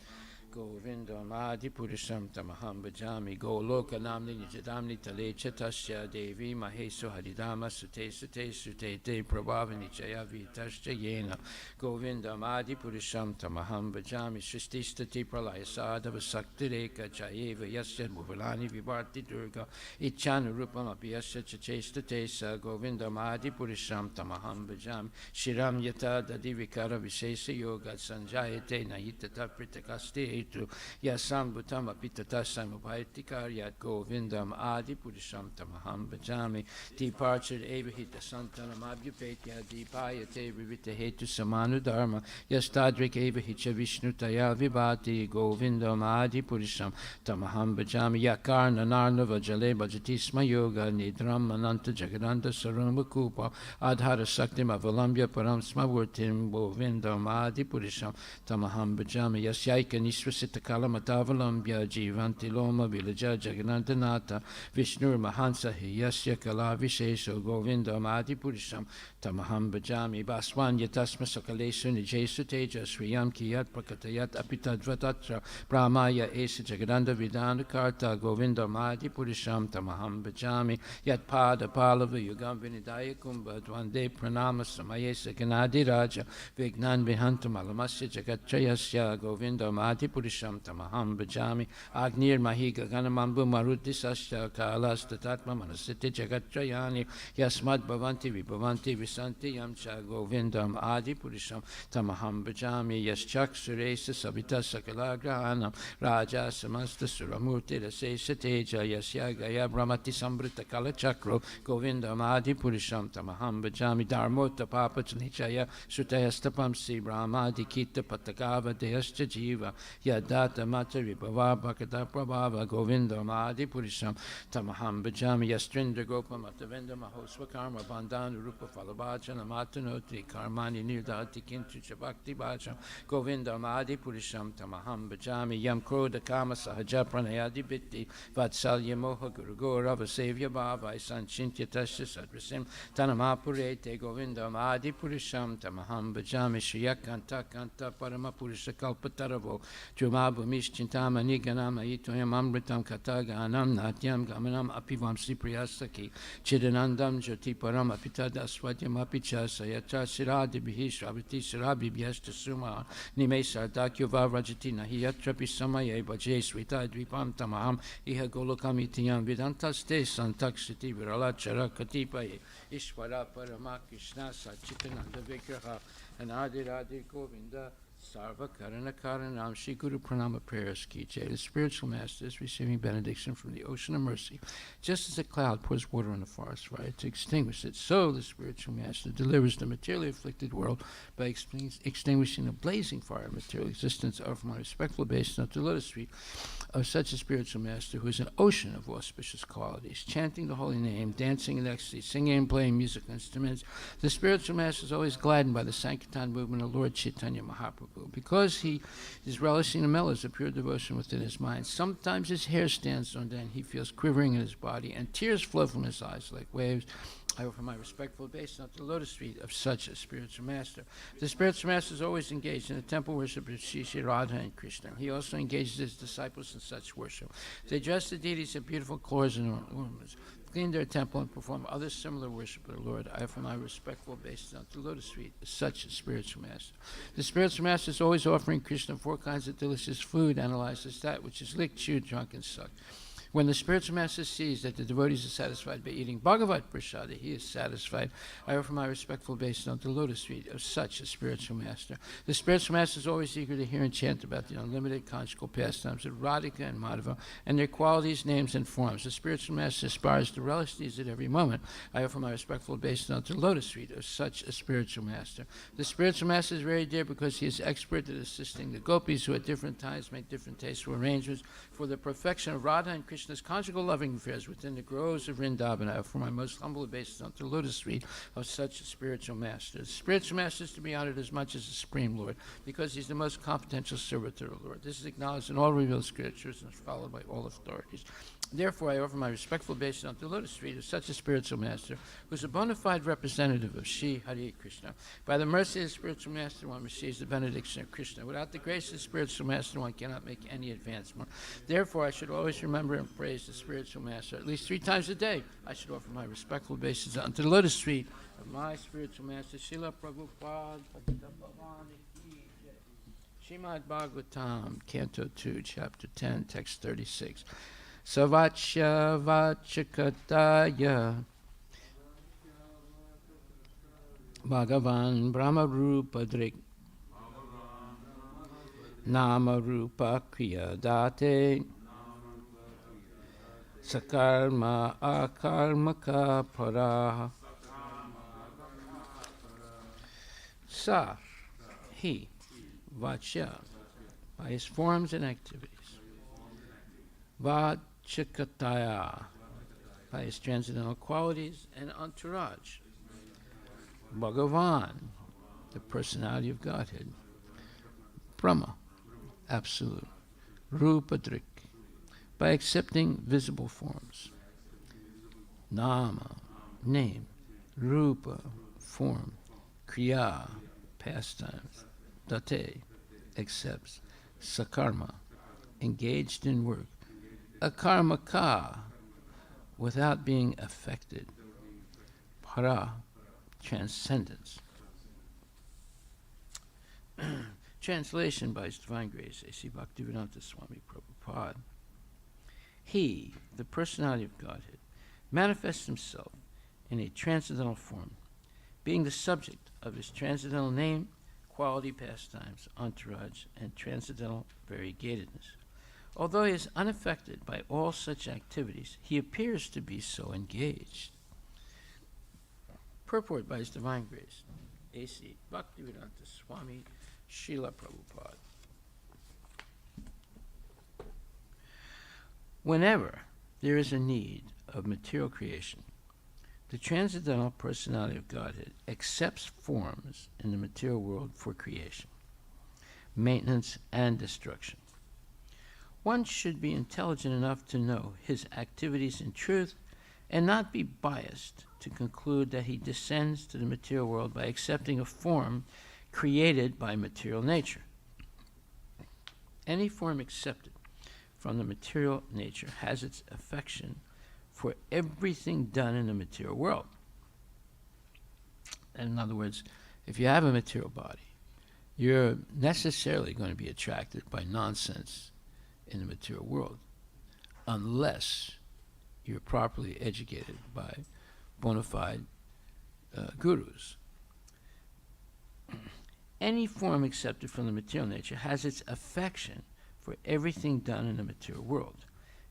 Govindam Adi Purisham Tamaham Bhajami Goloka Namni Nijadamni Tale Chatasya Devi Mahesu Haridama Sute Sute Sute Te Prabhavani Jaya Vitasya Yena Govindam Adi Purisham Tamaham Bhajami Shrististati Pralaya Sadhava Sakti Reka Jayeva Yasya Bhuvalani Vibharti Durga Ichana Rupam Apiyasya Chachesta Tesa Govindam Adi Purisham Tamaham Bhajami Shiram Yata Dadi Vikara Vishesa Yoga Sanjayate Nahita Tapritakasti Yasam Bhutama Pitatasam Upaitikar Yat Govindam Adi Purisham Tamaham Bhajami Departured Evahita Santanam Abhyupetya Deepayate Vivita Hetu Samanu Dharma Yastadrik Evahicha Vishnu Taya Vibhati Govindam Adi Purisham Tamaham Bhajami Yakarna Narnava Jale Bhajatisma Yoga Nidram Ananta Jagadanta Saruma Kupa Adhara Saktim Avalambya Param Smavurtim Govindam Adi Purisham Tamaham Bhajami Yasyaika Nisra Sitakala Matavalambya Jivanti Loma Vilaja Jaganantanata Vishnu Mahansa Yasya Kala Vishesho Govindam Adi Purisham Tamaham Bhajami Baswan Yatasma Sakalesu Nijesu Teja Sriyam Kiyat Prakatayat Apitadvatatra Brahmaya Esa Jagadanda Vidana Karta Govindam Adi Purisham Tamaham Bhajami Yat Pada Palava Yugam Vinidaya Kumbha Dvande Pranama Samayesa Ganadi Raja Vignan Vihantam Alamasya Jagatrayasya Govindam Adi Purisham Tamaham Bhajami Agnir Mahiga Ganamambu Maruti Sasya Kalas Tatatma Manasiti Jagatrayani Yasmad Bhavanti Vibhavanti Visanti Yamcha Govindam Adi Purisham Tamaham Bhajami Yaschak Suresa Sabita Sakalagrahanam Raja Samasta Suramurti Rasesa Teja Yasya Gaya Brahmati Sambrita Kala Chakro Govindam Adi Purisham Tamaham Bhajami Dharmota Papa Chanichaya Sutayastapamsi Brahmadi Kita Patagava Deyascha Jiva Yadata Mata Vibhava Bhakata Prabhava Govindam Adi Purisham Tamaham Bhajami Yastrindra Gopa Matavenda Mahosva Karma Bandhana Rupa Falabhajana Matanoti Karmani Nirdati Kintu Chabakti Bhajam Govindam Adi Purisham Tamaham Bhajami Yam Kroda Kama Sahaja Pranayadi Bitti Vatsalya Moha Guru Gaurava Sevya Bhava Sanchintya Tasya Sadvasim Tanamapurete Govindam Adi Purisham Tamaham Bhajami Shriyakanta Kanta Parama Purusha Kalpataravo Jumabu Mishchintama Niganama Itoyam Amritam Kataganam Natyam Gamanam Apivam Sipriyasaki Chidanandam Jyoti Param Apitada Swatyam Apicha Sayatra Siradi Bihish Rabiti Sirabi Byasta Suma Nime Sardakyo Vavrajati Nahiyatra Pisamaye Bhaje Swita Dvipam Tamaham Iha Golokam Itiyam Vidantaste Santaksiti Virala Charakatipaye Ishvara Parama Krishna Sachitananda Vigraha and Adi Radhi Govinda Sarva Karana Karanam Shri Guru Pranama Prayers Ki Jai. The spiritual master is receiving benediction from the ocean of mercy. Just as a cloud pours water on a forest fire to extinguish it, so the spiritual master delivers the materially afflicted world by extinguishing the blazing fire of material existence. Of my respectful obeisance to the lotus feet of such a spiritual master who is an ocean of auspicious qualities, chanting the holy name, dancing in ecstasy, singing and playing musical instruments. The spiritual master is always gladdened by the Sankirtan movement of Lord Chaitanya Mahaprabhu. Because he is relishing the mellows of pure devotion within his mind, sometimes his hair stands on end, he feels quivering in his body, and tears flow from his eyes like waves. I offer my respectful obeisance to the lotus feet of such a spiritual master. The spiritual master is always engaged in the temple worship of Shri Radha and Krishna. He also engages his disciples in such worship. They dress the deities in beautiful clothes and ornaments, clean their temple, and perform other similar worship of the Lord. I offer my respectful obeisance to the lotus feet of such a spiritual master. The spiritual master is always offering Krishna 4 kinds of delicious food, analyzed as that which is licked, chewed, drunk, and sucked. When the spiritual master sees that the devotees are satisfied by eating Bhagavad Prasada, he is satisfied. I offer my respectful obeisance to the lotus feet of such a spiritual master. The spiritual master is always eager to hear and chant about the unlimited conjugal pastimes of Radhika and Madhava and their qualities, names, and forms. The spiritual master aspires to relish these at every moment. I offer my respectful obeisance to the lotus feet of such a spiritual master. The spiritual master is very dear because he is expert at assisting the gopis who at different times make different tasteful arrangements for the perfection of Radha and Krishna's conjugal loving affairs within the groves of Vrindavan. I offer my most humble obeisance to the lotus feet of such a spiritual master. The spiritual master is to be honored as much as the Supreme Lord because he's the most confidential servitor of the Lord. This is acknowledged in all revealed scriptures and is followed by all authorities. Therefore, I offer my respectful obeisance to the lotus feet of such a spiritual master who is a bona fide representative of Shri Hare Krishna. By the mercy of the spiritual master, one receives the benediction of Krishna. Without the grace of the spiritual master, one cannot make any advancement. Therefore, I should always remember and praise the spiritual master. At least 3 times a day, I should offer my respectful obeisance unto the lotus feet of my spiritual master, Srila Prabhupada. Srimad Bhagavatam, Canto 2, Chapter 10, Text 36. Savachya Vachakataya Bhagavan Brahma Rupa Drik Nama Rupa Kriya Date Sakarma Akarmaka Paraha. Sa, he, Vachya, by his forms and activities. Vachakataya, by his transcendental qualities and entourage. Bhagavan, the personality of Godhead. Brahma, absolute. Rupadrik, by accepting visible forms. Nama, name. Rupa, form. Kriya, pastimes. Date, accepts. Sakarma, engaged in work. Akarmaka, without being affected. Para, transcendence. Translation by His Divine Grace, A.C. Bhaktivedanta Swami Prabhupada. He, the personality of Godhead, manifests himself in a transcendental form, being the subject of his transcendental name, quality, pastimes, entourage, and transcendental variegatedness. Although he is unaffected by all such activities, he appears to be so engaged. Purport by His Divine Grace, A.C. Bhaktivedanta Swami Srila Prabhupada. Whenever there is a need of material creation, the transcendental personality of Godhead accepts forms in the material world for creation, maintenance, and destruction. One should be intelligent enough to know his activities in truth and not be biased to conclude that he descends to the material world by accepting a form created by material nature. Any form accepted from the material nature has its affection for everything done in the material world. In other words, if you have a material body, you're necessarily going to be attracted by nonsense in the material world, unless you're properly educated by bona fide gurus. any form accepted from the material nature has its affection for everything done in the material world.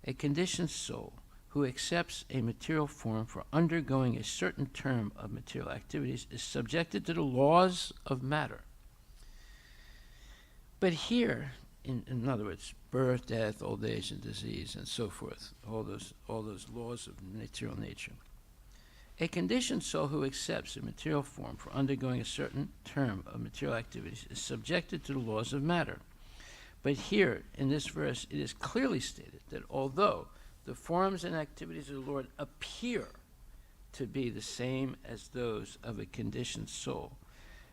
A conditioned soul who accepts a material form for undergoing a certain term of material activities is subjected to the laws of matter. But here, in other words, birth, death, old age, and disease, and so forth, all those laws of material nature. A conditioned soul who accepts a material form for undergoing a certain term of material activities is subjected to the laws of matter. But here, in this verse, it is clearly stated that although the forms and activities of the Lord appear to be the same as those of a conditioned soul,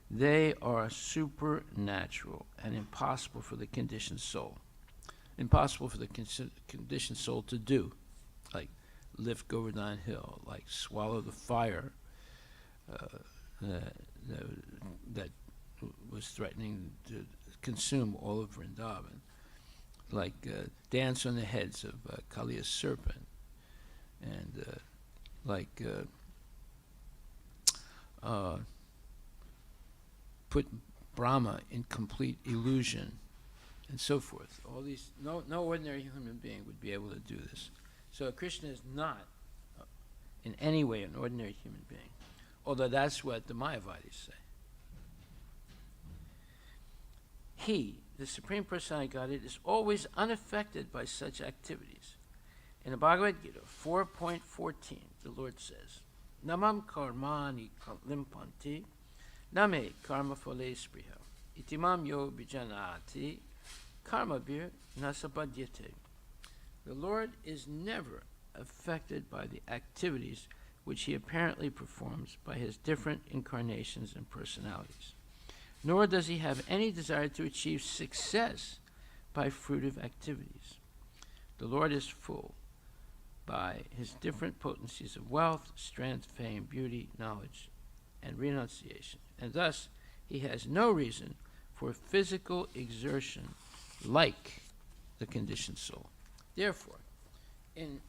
they are supernatural and impossible for the conditioned soul. Impossible for the conditioned soul to do, like lift Govardhan Hill, like swallow the fire that was threatening to consume all of Vrindavan, like dance on the heads of Kaliya's serpent, and like put Brahma in complete illusion, and so forth. All these, no ordinary human being would be able to do this. So Krishna is not in any way an ordinary human being, although that's what the Mayavadis say. He, the Supreme Personality of Godhead, is always unaffected by such activities. In the Bhagavad Gita 4.14, the Lord says, Namam karmani limpanti, name karma phale spriha, itimam yo bijanati, karma bir nasapadyate. The Lord is never affected by the activities which he apparently performs by his different incarnations and personalities, nor does he have any desire to achieve success by fruitive activities. The Lord is full by his different potencies of wealth, strength, fame, beauty, knowledge, and renunciation, and thus he has no reason for physical exertion like the conditioned soul. Therefore, in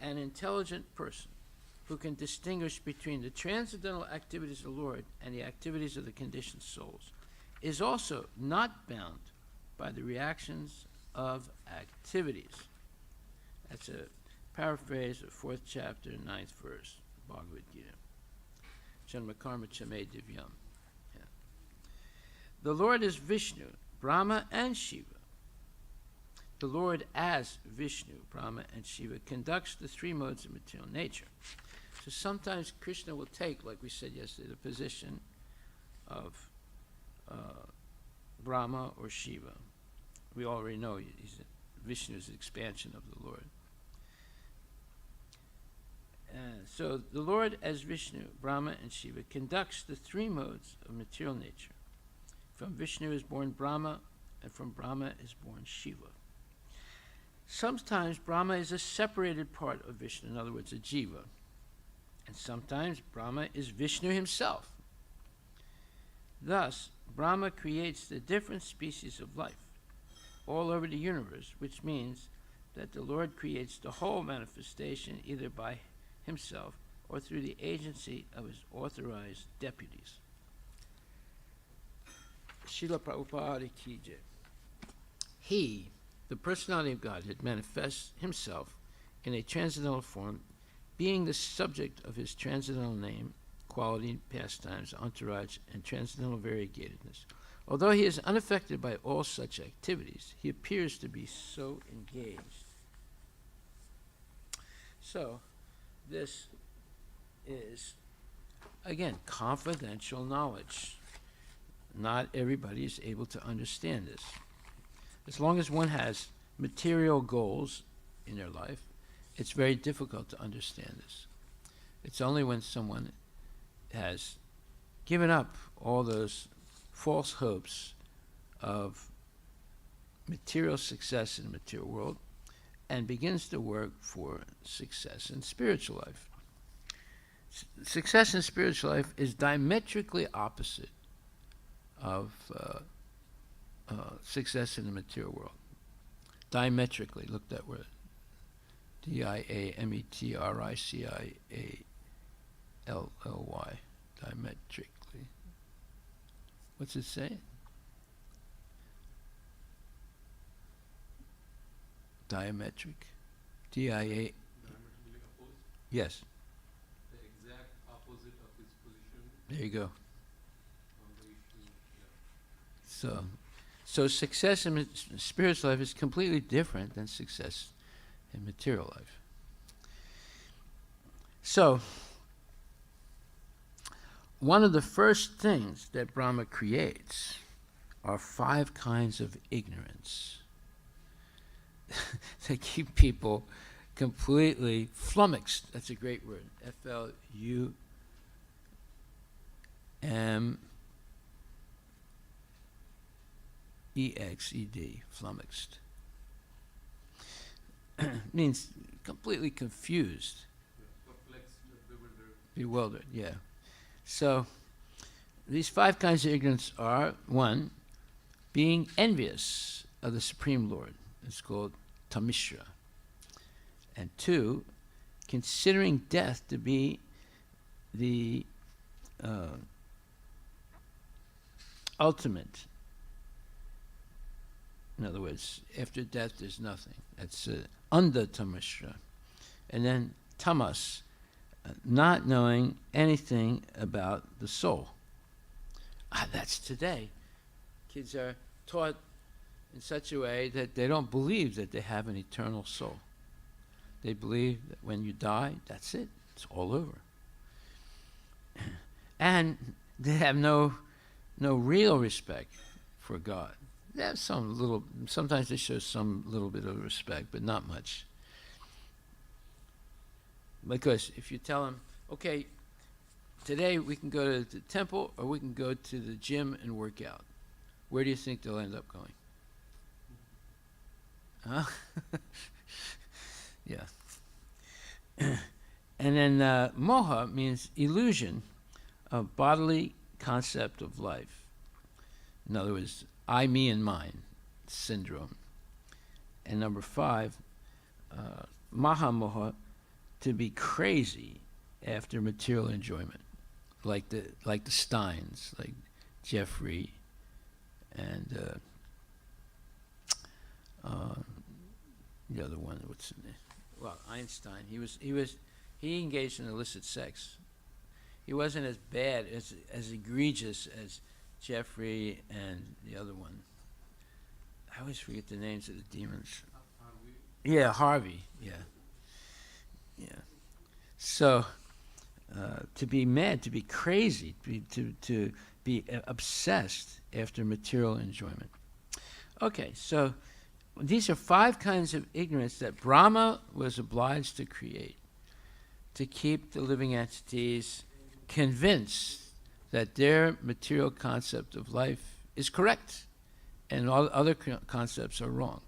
an intelligent person who can distinguish between the transcendental activities of the Lord and the activities of the conditioned souls is also not bound by the reactions of activities. That's a paraphrase of 4th chapter, 9th verse, Bhagavad Gita. Janma karma chame divyam. Yeah. The Lord is Vishnu, Brahma, and Shiva. The Lord as Vishnu, Brahma, and Shiva conducts the three modes of material nature. So sometimes Krishna will take, like we said yesterday, the position of Brahma or Shiva. We already know Vishnu is the expansion of the Lord. So the Lord as Vishnu, Brahma, and Shiva conducts the three modes of material nature. From Vishnu is born Brahma, and from Brahma is born Shiva. Sometimes Brahma is a separated part of Vishnu, in other words, a jiva. And sometimes Brahma is Vishnu himself. Thus, Brahma creates the different species of life all over the universe, which means that the Lord creates the whole manifestation either by himself or through the agency of his authorized deputies. Srila Prabhupada ki jai. He, the personality of Godhead, manifests himself in a transcendental form, being the subject of his transcendental name, quality, pastimes, entourage, and transcendental variegatedness. Although he is unaffected by all such activities, he appears to be so engaged. So, this is, again, confidential knowledge. Not everybody is able to understand this. As long as one has material goals in their life, it's very difficult to understand this. It's only when someone has given up all those false hopes of material success in the material world and begins to work for success in spiritual life. Success in spiritual life is diametrically opposite of success in the material world. Diametrically, look that word. D-I-A-M-E-T-R-I-C-I-A-L-L-Y. Diametrically. What's it say? Diametric. D-I-A. Diametrically opposed. Yes. The exact opposite of his position There you go. on the issue. Yeah. So success in spiritual life is completely different than success in material life. So, one of the first things that Brahma creates are 5 kinds of ignorance. They keep people completely flummoxed. That's a great word. F-L-U-M-E-X-E-D, flummoxed. Means completely confused. Perplexed, Bewildered, yeah. So, these 5 kinds of ignorance are, 1, being envious of the Supreme Lord. It's called tamishra. And 2, considering death to be the ultimate. In other words, after death there's nothing. That's under tamishra. And then tamas, not knowing anything about the soul. That's today. Kids are taught in such a way that they don't believe that they have an eternal soul. They believe that when you die, that's it. It's all over. And they have no real respect for God. They have sometimes they show some little bit of respect, but not much. Because if you tell them, okay, today we can go to the temple or we can go to the gym and work out, where do you think they'll end up going? Huh? Yeah. And then moha means illusion of bodily concept of life. In other words, I, me, and mine syndrome. And number 5, mahamoha, to be crazy after material enjoyment, like the Steins, like Jeffrey and the other one. What's his name? Well, Einstein. He engaged in illicit sex. He wasn't as bad as egregious as Jeffrey and the other one. I always forget the names of the demons. Yeah, Harvey. Yeah. So, to be mad, to be crazy, to be obsessed after material enjoyment. Okay, so these are 5 kinds of ignorance that Brahma was obliged to create to keep the living entities convinced that their material concept of life is correct and all other concepts are wrong.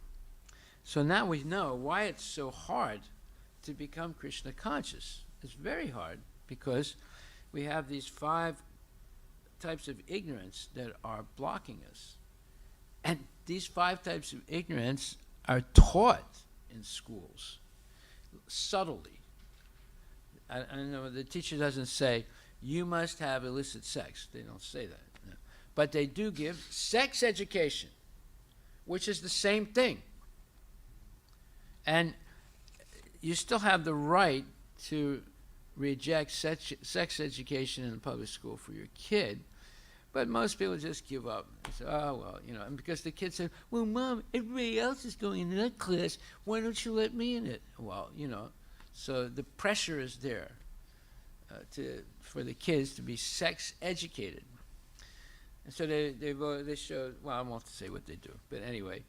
So now we know why it's so hard to become Krishna conscious. It's very hard because we have these 5 types of ignorance that are blocking us. And these 5 types of ignorance are taught in schools subtly. I know the teacher doesn't say, you must have illicit sex. They don't say that. No. But they do give sex education, which is the same thing. And you still have the right to reject sex education in the public school for your kid, but most people just give up. They say, oh, well, and because the kid said, well, Mom, everybody else is going in that class, why don't you let me in it? Well, so the pressure is there for the kids to be sex educated. And so they show, well, I won't say what they do, but anyway,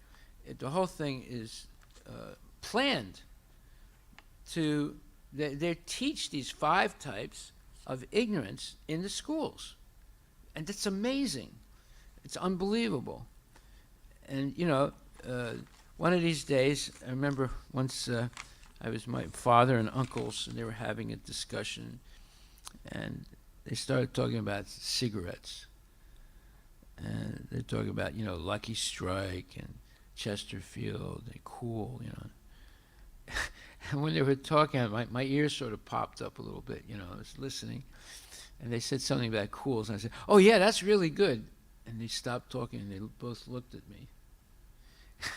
the whole thing is planned to, they teach these 5 types of ignorance in the schools. And that's amazing. It's unbelievable. And, one of these days, I remember once I was my father and uncles, and they were having a discussion, and they started talking about cigarettes. And they're talking about, Lucky Strike and Chesterfield and Cool, And when they were talking, my ears sort of popped up a little bit, I was listening. And they said something about Cools, and I said, oh, yeah, that's really good. And they stopped talking, and they both looked at me.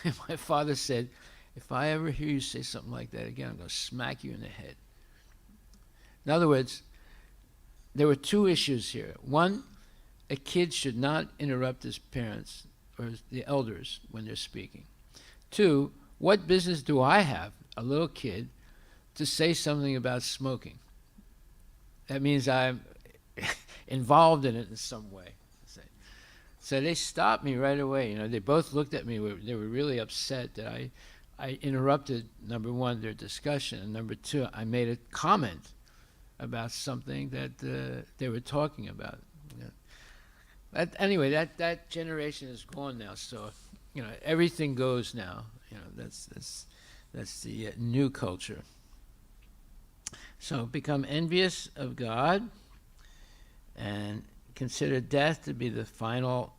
And my father said, if I ever hear you say something like that again, I'm going to smack you in the head. In other words, there were two issues here. One, a kid should not interrupt his parents or the elders when they're speaking. Two, what business do I have, a little kid, to say something about smoking? That means I'm involved in it in some way. So they stopped me right away. They both looked at me. They were really upset that I interrupted, number one, their discussion, and number two, I made a comment about something that they were talking about. Anyway, that generation is gone now. So, everything goes now. That's the new culture. So become envious of God and consider death to be the final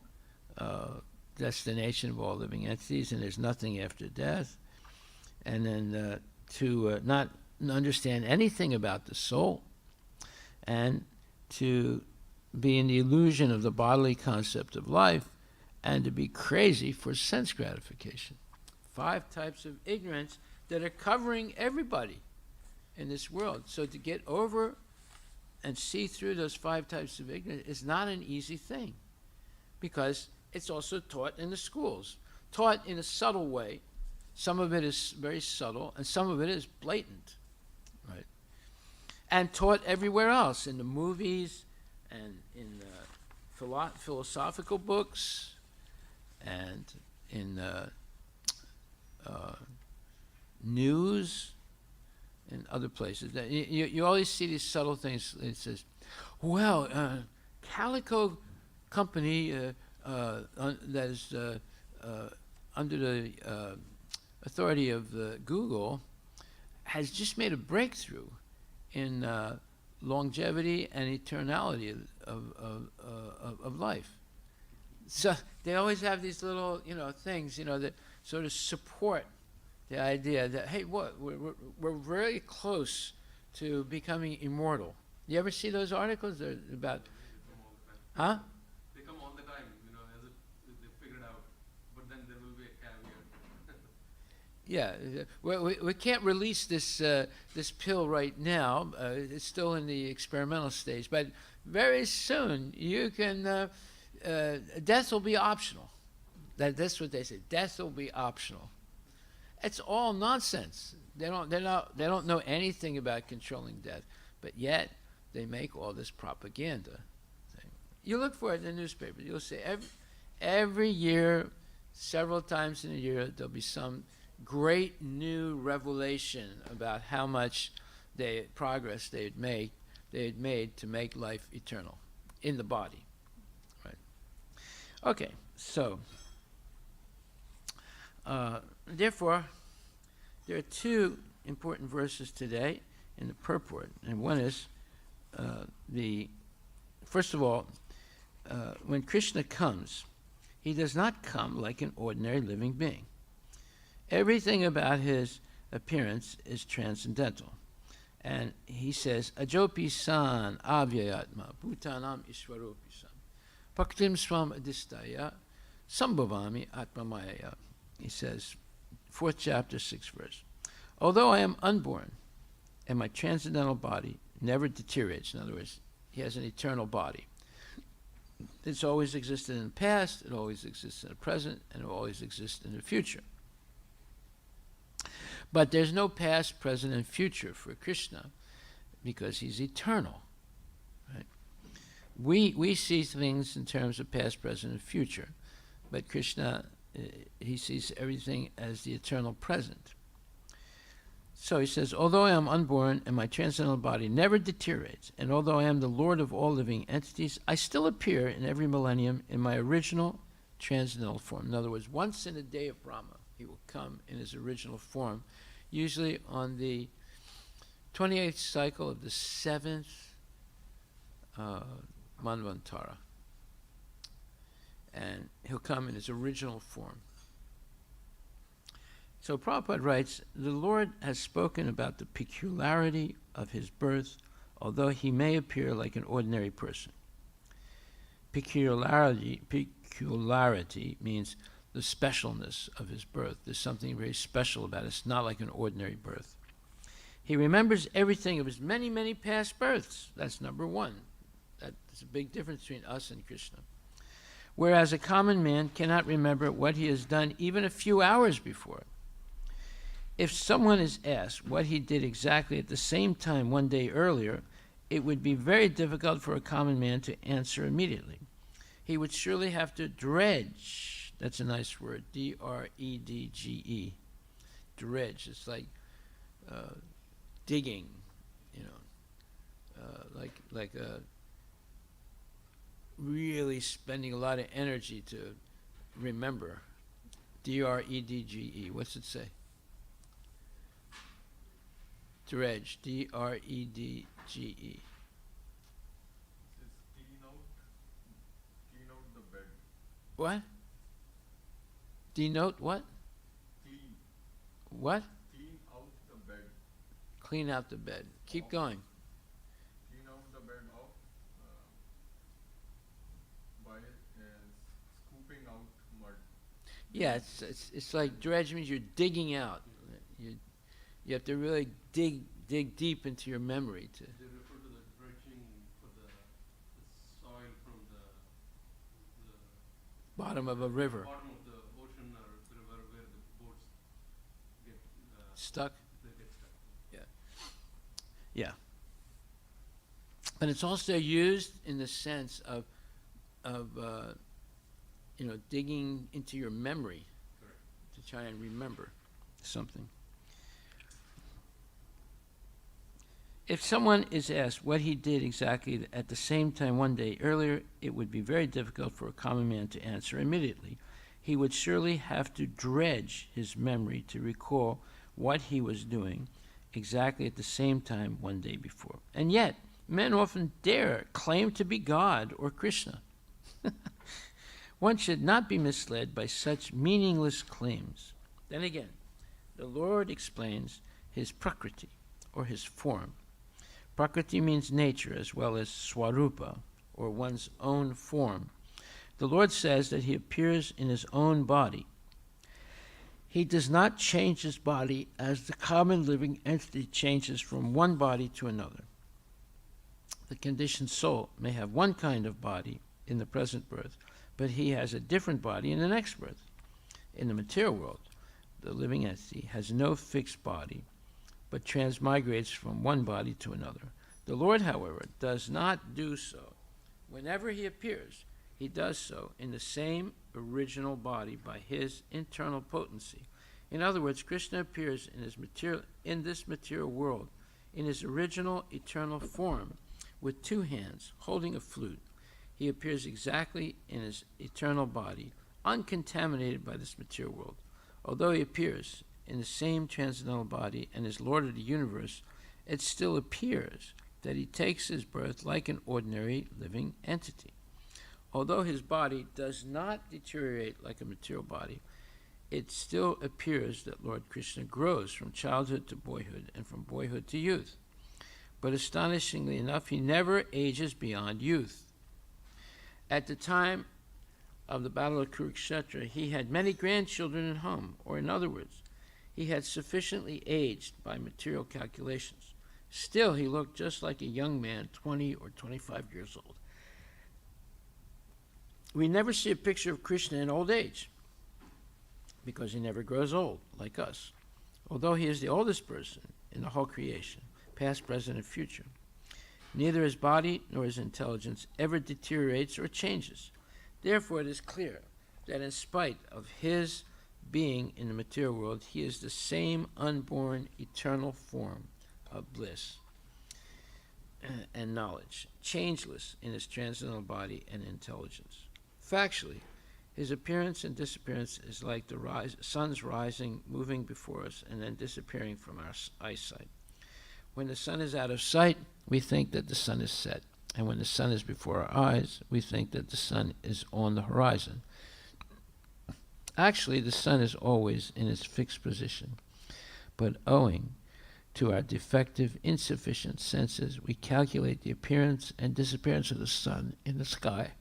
destination of all living entities, and there's nothing after death. And then to not understand anything about the soul, and to be in the illusion of the bodily concept of life, and to be crazy for sense gratification. 5 types of ignorance that are covering everybody in this world. So to get over and see through those 5 types of ignorance is not an easy thing, because it's also taught in the schools, taught in a subtle way. Some of it is very subtle, and some of it is blatant, right? And taught everywhere else, in the movies, and in philosophical books, and in news, and other places. You always see these subtle things. It says, well, Calico Company that is under the authority of Google has just made a breakthrough in longevity and eternality of life. So they always have these little, things, that sort of support the idea that, hey, we're very close to becoming immortal. You ever see those articles? They're about, huh? They come all the time, as if they figured out, but then there will be a caveat. Yeah, well, we can't release this pill right now. It's still in the experimental stage, but very soon you can. Death will be optional. That's what they say. Death will be optional. It's all nonsense. They don't know anything about controlling death, but yet they make all this propaganda. You look for it in the newspaper. You'll see every year, several times in a year, there'll be some great new revelation about how much progress they had made to make life eternal in the body. Right. Okay, so therefore, there are 2 important verses today in the purport, and one is first of all, when Krishna comes, he does not come like an ordinary living being. Everything about his appearance is transcendental. And he says, Ajopi san avyayatma bhutanam ishvaropi san bhaktim swam adistaya sambhavami atmamayaya. He says, 4th chapter, 6th verse. Although I am unborn, and my transcendental body never deteriorates. In other words, he has an eternal body. It's always existed in the past, it always exists in the present, and it will always exist in the future. But there's no past, present, and future for Krishna, because he's eternal. Right? We see things in terms of past, present, and future, but Krishna, he sees everything as the eternal present. So he says, although I am unborn and my transcendental body never deteriorates, and although I am the Lord of all living entities, I still appear in every millennium in my original transcendental form. In other words, once in a day of Brahma, he will come in his original form, usually on the 28th cycle of the 7th Manvantara. And he'll come in his original form. So Prabhupada writes, the Lord has spoken about the peculiarity of his birth, although he may appear like an ordinary person. Peculiarity particularity means the specialness of his birth. There's something very special about it. It's not like an ordinary birth. He remembers everything of his many, many past births. That's number one. That's a big difference between us and Krishna. Whereas a common man cannot remember what he has done even a few hours before. If someone is asked what he did exactly at the same time one day earlier, it would be very difficult for a common man to answer immediately. He would surely have to dredge. That's a nice word, D-R-E-D-G-E. Dredge. It's like digging, like really spending a lot of energy to remember. D-R-E-D-G-E. What's it say? Dredge. D-R-E-D-G-E. It's clean out the bed. What? Denote what? Clean. What? Clean out the bed. Clean out the bed. Keep going. Clean out the bed off by scooping out mud. Yeah, it's like dredge means you're digging out. You have to really dig deep into your memory to. They refer to the dredging for the soil from the Bottom of a river. bottom of the ocean or the river where the boats get Stuck? they get stuck. Yeah. But it's also used in the sense of digging into your memory. Correct. To try and remember something. If someone is asked what he did exactly at the same time one day earlier, it would be very difficult for a common man to answer immediately. He would surely have to dredge his memory to recall what he was doing exactly at the same time one day before. And yet, men often dare claim to be God or Krishna. One should not be misled by such meaningless claims. Then again, the Lord explains his prakriti, or his form. Prakriti means nature as well as swarupa, or one's own form. The Lord says that he appears in his own body. He does not change his body as the common living entity changes from one body to another. The conditioned soul may have one kind of body in the present birth, but he has a different body in the next birth. In the material world, the living entity has no fixed body, but transmigrates from one body to another. The Lord, however, does not do so. Whenever he appears, he does so in the same original body by his internal potency. In other words, Krishna appears in this material world in his original eternal form with two hands holding a flute. He appears exactly in his eternal body, uncontaminated by this material world. Although he appears in the same transcendental body and is Lord of the universe, it still appears that he takes his birth like an ordinary living entity. Although his body does not deteriorate like a material body, it still appears that Lord Krishna grows from childhood to boyhood and from boyhood to youth. But astonishingly enough, he never ages beyond youth. At the time of the Battle of Kurukshetra, he had many grandchildren at home, or in other words, he had sufficiently aged by material calculations. Still, he looked just like a young man, 20 or 25 years old. We never see a picture of Krishna in old age, because he never grows old, like us, although he is the oldest person in the whole creation, past, present, and future. Neither his body nor his intelligence ever deteriorates or changes. Therefore, it is clear that in spite of his being in the material world, he is the same unborn eternal form of bliss and knowledge, changeless in his transcendental body and intelligence. Factually, his appearance and disappearance is like the sun's rising, moving before us, and then disappearing from our eyesight. When the sun is out of sight, we think that the sun is set. And when the sun is before our eyes, we think that the sun is on the horizon. Actually, the sun is always in its fixed position. But owing to our defective, insufficient senses, we calculate the appearance and disappearance of the sun in the sky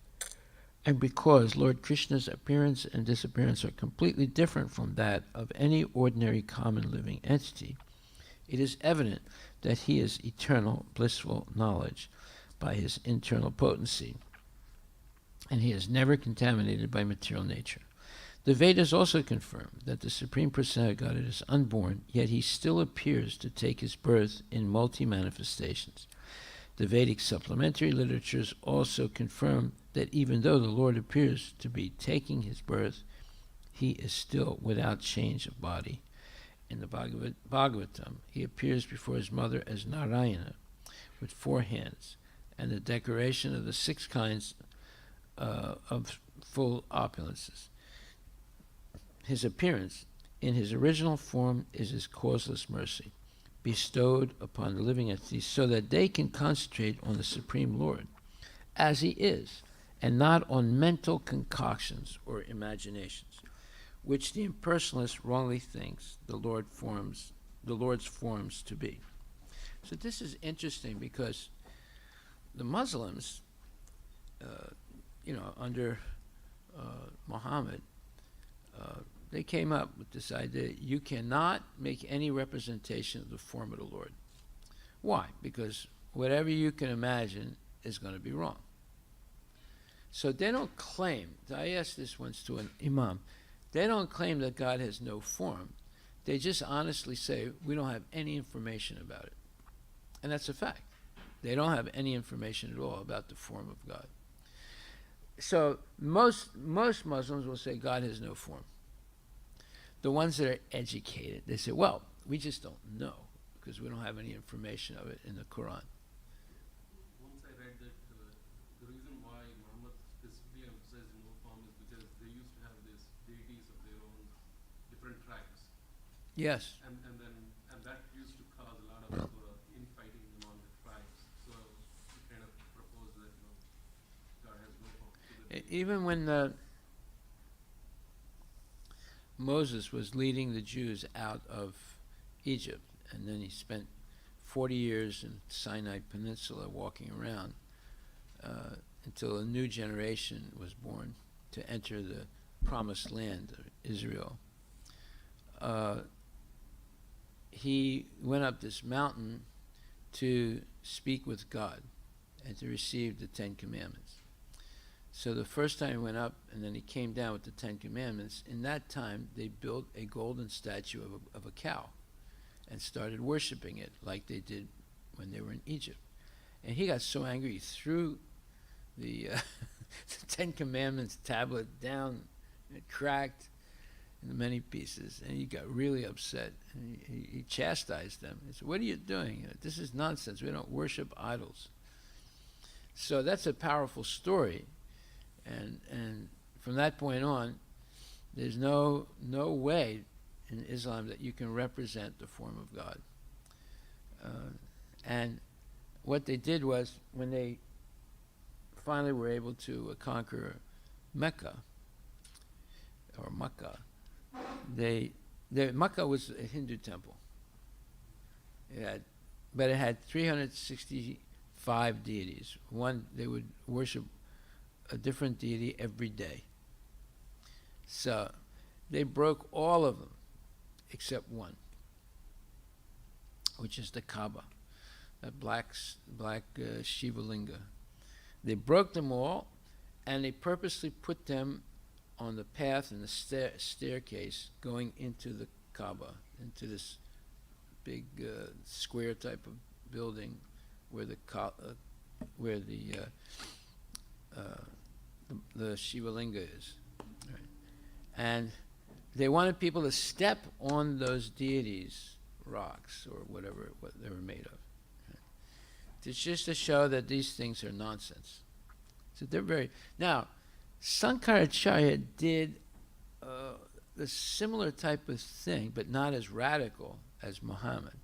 And because Lord Krishna's appearance and disappearance are completely different from that of any ordinary common living entity, it is evident that he is eternal, blissful knowledge by his internal potency, and he is never contaminated by material nature. The Vedas also confirm that the Supreme Personality of Godhead is unborn, yet he still appears to take his birth in multi-manifestations. The Vedic supplementary literatures also confirm that even though the Lord appears to be taking his birth, he is still without change of body. In the Bhagavatam, he appears before his mother as Narayana with 4 hands and the decoration of the 6 kinds of full opulences. His appearance in his original form is his causeless mercy, bestowed upon the living entities so that they can concentrate on the Supreme Lord as he is, and not on mental concoctions or imaginations, which the impersonalist wrongly thinks the Lord's forms to be. So this is interesting because the Muslims, under Muhammad, they came up with this idea: you cannot make any representation of the form of the Lord. Why? Because whatever you can imagine is going to be wrong. So they don't claim, I asked this once to an imam, they don't claim that God has no form. They just honestly say, we don't have any information about it. And that's a fact. They don't have any information at all about the form of God. So most Muslims will say God has no form. The ones that are educated, they say, well, we just don't know because we don't have any information of it in the Quran. Once I read that the reason why Muhammad specifically emphasized no form is because they used to have these deities of their own, different tribes. Yes. And that used to cause a lot of infighting among the tribes. So he kind of proposed that God has no form. Even when Moses was leading the Jews out of Egypt, and then he spent 40 years in Sinai Peninsula walking around until a new generation was born to enter the promised land of Israel. He went up this mountain to speak with God and to receive the 10 Commandments. So the first time he went up, and then he came down with the 10 Commandments, in that time they built a golden statue of a cow and started worshiping it like they did when they were in Egypt. And he got so angry, he threw the, the 10 Commandments tablet down, and it cracked into many pieces, and he got really upset. And he chastised them. He said, what are you doing? This is nonsense. We don't worship idols. So that's a powerful story. And from that point on, there's no way in Islam that you can represent the form of God. And what they did was, when they finally were able to conquer Mecca, or Makkah, Makkah was a Hindu temple. But it had 365 deities. They would worship a different deity every day. So they broke all of them except one, which is the Kaaba, that black Shiva Linga. They broke them all, and they purposely put them on the path and the staircase going into the Kaaba, into this big square type of building where the Shiva Linga is. Right. And they wanted people to step on those deities, rocks or whatever what they were made of. Right. It's just to show that these things are nonsense. So they're very... Now, Sankaracharya did a similar type of thing, but not as radical as Muhammad.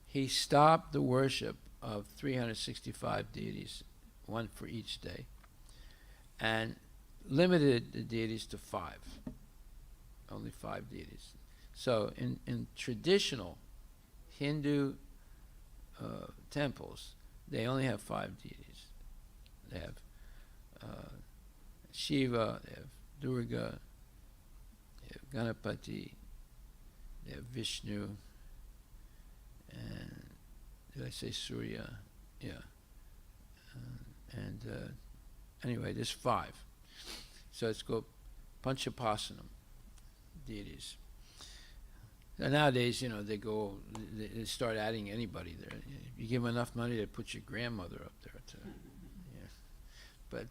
He stopped the worship of 365 deities, one for each day, and limited the deities to 5. Only 5 deities. So in traditional Hindu temples, they only have 5 deities. They have, Shiva, they have Durga, they have Ganapati, they have Vishnu, and did I say Surya? Yeah. Anyway, there's 5. So it's called Panchapasanam deities. And nowadays, they start adding anybody there. You give them enough money, they put your grandmother up there. But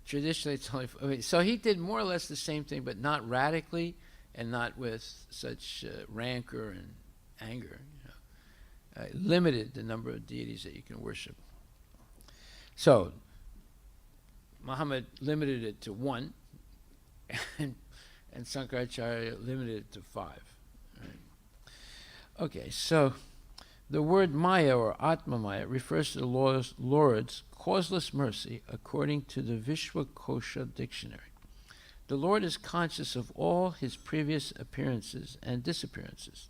traditionally, it's only. So he did more or less the same thing, but not radically, and not with such rancor and anger. Limited the number of deities that you can worship. So Muhammad limited it to 1, and Sankaracharya limited it to 5. Right? Okay, so the word Maya or Atma Maya refers to the Lord's causeless mercy according to the Vishwakosha dictionary. The Lord is conscious of all his previous appearances and disappearances.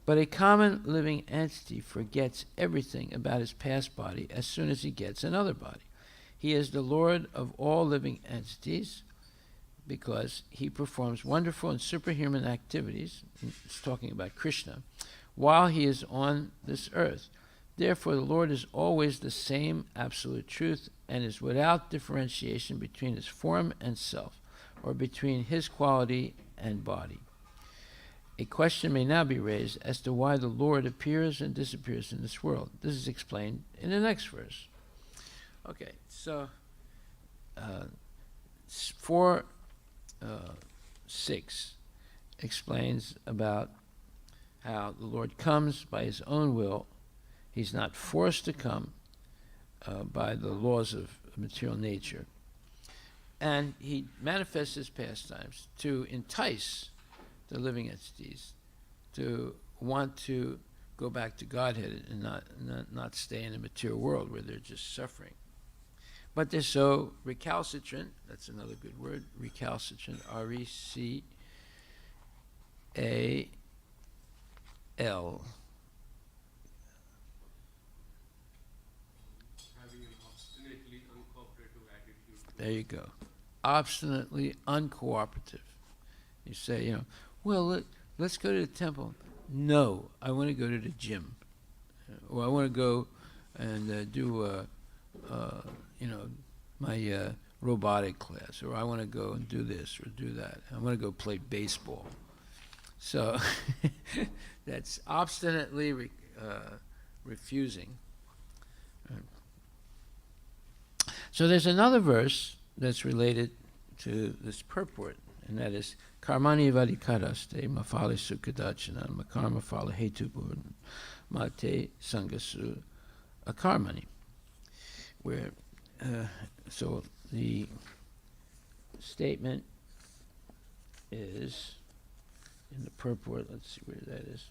But a common living entity forgets everything about his past body as soon as he gets another body. He is the Lord of all living entities because he performs wonderful and superhuman activities, it's talking about Krishna, while he is on this earth. Therefore, the Lord is always the same absolute truth and is without differentiation between his form and self, or between his quality and body. A question may now be raised as to why the Lord appears and disappears in this world. This is explained in the next verse. Okay, so 4:6 explains about how the Lord comes by his own will. He's not forced to come by the laws of material nature. And he manifests his pastimes to entice the living entities to want to go back to Godhead and not stay in the material world where they're just suffering. But they're so recalcitrant, that's another good word, recalcitrant, R-E-C-A-L. Having an obstinately uncooperative attitude. There you go. Obstinately uncooperative. You say, well, let's go to the temple. No, I want to go to the gym. Or I want to go and do, my robotic class. Or I want to go and do this or do that. I want to go play baseball. So that's obstinately refusing. So there's another verse that's related to this purport, and that is Karmani vadikaraste mafali sukadachana makarma fala hetubur mate sangasu akarmani. Where so the statement is in the purport. Let's see where that is.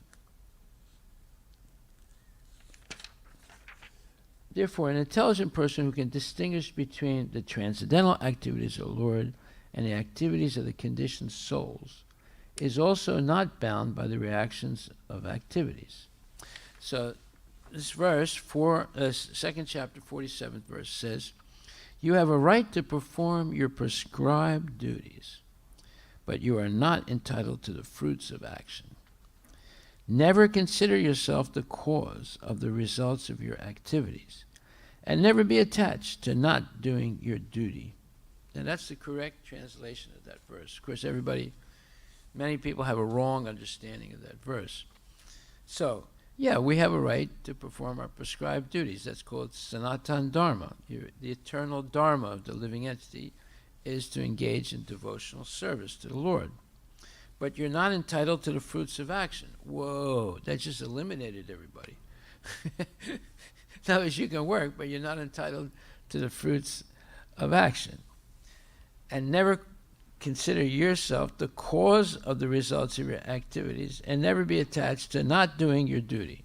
Therefore, an intelligent person who can distinguish between the transcendental activities of the Lord and the activities of the conditioned souls is also not bound by the reactions of activities. So this verse, 2nd chapter, 47th verse says, you have a right to perform your prescribed duties, but you are not entitled to the fruits of action. Never consider yourself the cause of the results of your activities, and never be attached to not doing your duty. And that's the correct translation of that verse. Of course, many people have a wrong understanding of that verse. So, yeah, we have a right to perform our prescribed duties. That's called Sanatan Dharma. The eternal Dharma of the living entity is to engage in devotional service to the Lord. But you're not entitled to the fruits of action. Whoa, that just eliminated everybody. In other words, you can work, but you're not entitled to the fruits of action. And never consider yourself the cause of the results of your activities, and never be attached to not doing your duty.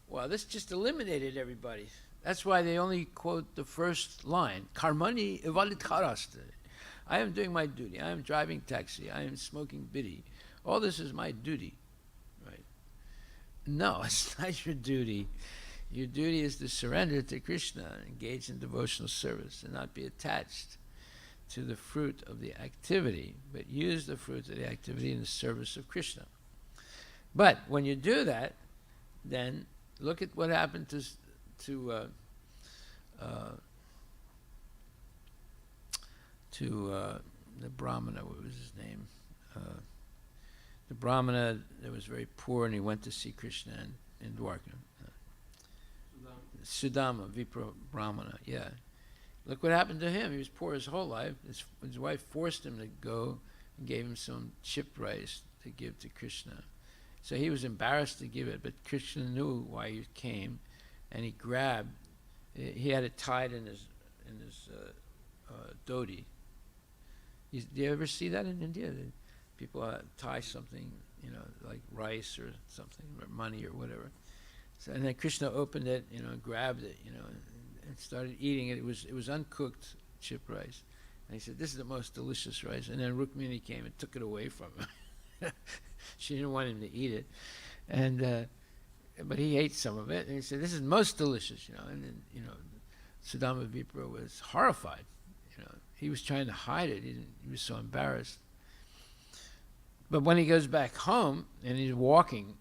Well, this just eliminated everybody. That's why they only quote the first line, Karmani ivalitkaraste. I am doing my duty. I am driving taxi. I am smoking bidi. All this is my duty. Right? No, it's not your duty. Your duty is to surrender to Krishna, engage in devotional service, and not be attached to the fruit of the activity, but use the fruit of the activity in the service of Krishna. But when you do that, then look at what happened to the Brahmana. What was his name? The Brahmana that was very poor, and he went to see Krishna in Dwarka. Sudama, Vipra Brahmana, yeah. Look what happened to him. He was poor his whole life. His wife forced him to go and gave him some chipped rice to give to Krishna. So he was embarrassed to give it, but Krishna knew why he came, and he grabbed. He had it tied in his dhoti. Do you ever see that in India? People tie something, like rice or something, or money or whatever. So, and then Krishna opened it, grabbed it, and started eating it. It was uncooked chipped rice. And he said, "This is the most delicious rice." And then Rukmini came and took it away from him. She didn't want him to eat it. And but he ate some of it, and he said, "This is most delicious," And then, Sudama Vipra was horrified. He was trying to hide it. He was so embarrassed. But when he goes back home and he's walking,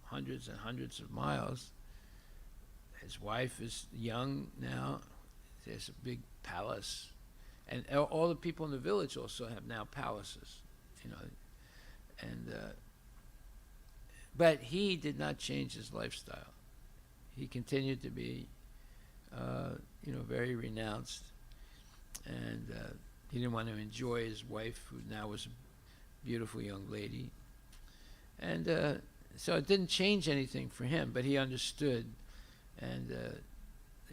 hundreds and hundreds of miles, his wife is young now. There's a big palace, and all the people in the village also have now palaces, but he did not change his lifestyle. He continued to be, very renounced, and he didn't want to enjoy his wife, who now was a beautiful young lady, and so it didn't change anything for him. But he understood, and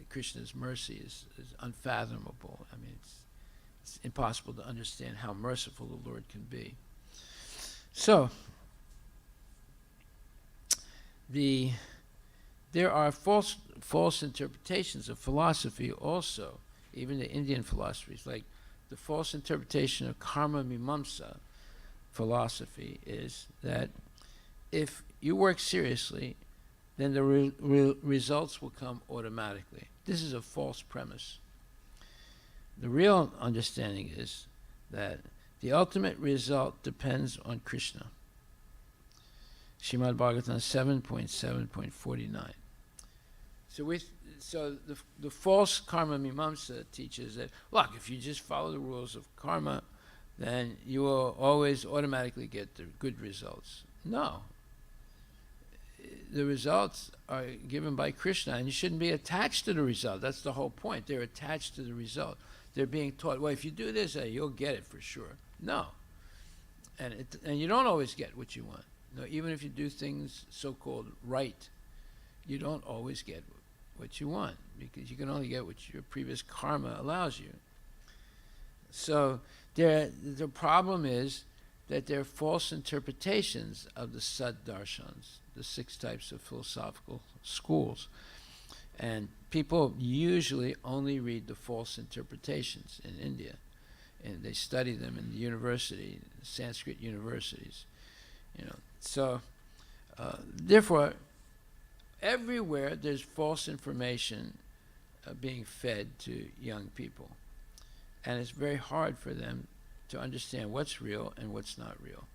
Krishna's mercy is unfathomable. I mean, it's impossible to understand how merciful the Lord can be. So, there are false interpretations of philosophy also, even the Indian philosophies, like the false interpretation of karma mimamsa philosophy is that if you work seriously, then the results will come automatically. This is a false premise. The real understanding is that the ultimate result depends on Krishna. Srimad Bhagavatam 7.7.49. So the false karma mimamsa teaches that, look, if you just follow the rules of karma, then you will always automatically get the good results. No. The results are given by Krishna, and you shouldn't be attached to the result. That's the whole point. They're attached to the result. They're being taught, well, if you do this, you'll get it for sure. No. And you don't always get what you want. No, even if you do things so-called right, you don't always get what you want, because you can only get what your previous karma allows you. So the problem is that there are false interpretations of the Sad Darshans, the 6 types of philosophical schools. And people usually only read the false interpretations in India, and they study them in the university, Sanskrit universities. So therefore, everywhere there's false information being fed to young people, and it's very hard for them to understand what's real and what's not real.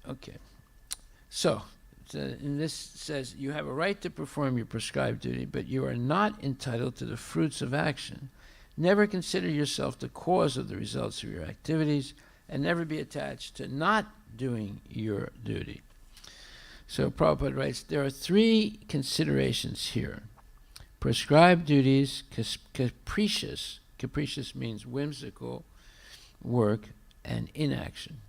Okay, so and this says you have a right to perform your prescribed duty, but you are not entitled to the fruits of action. Never consider yourself the cause of the results of your activities, and never be attached to not doing your duty. So Prabhupada writes, there are 3 considerations here. Prescribed duties, capricious means whimsical work, and inaction.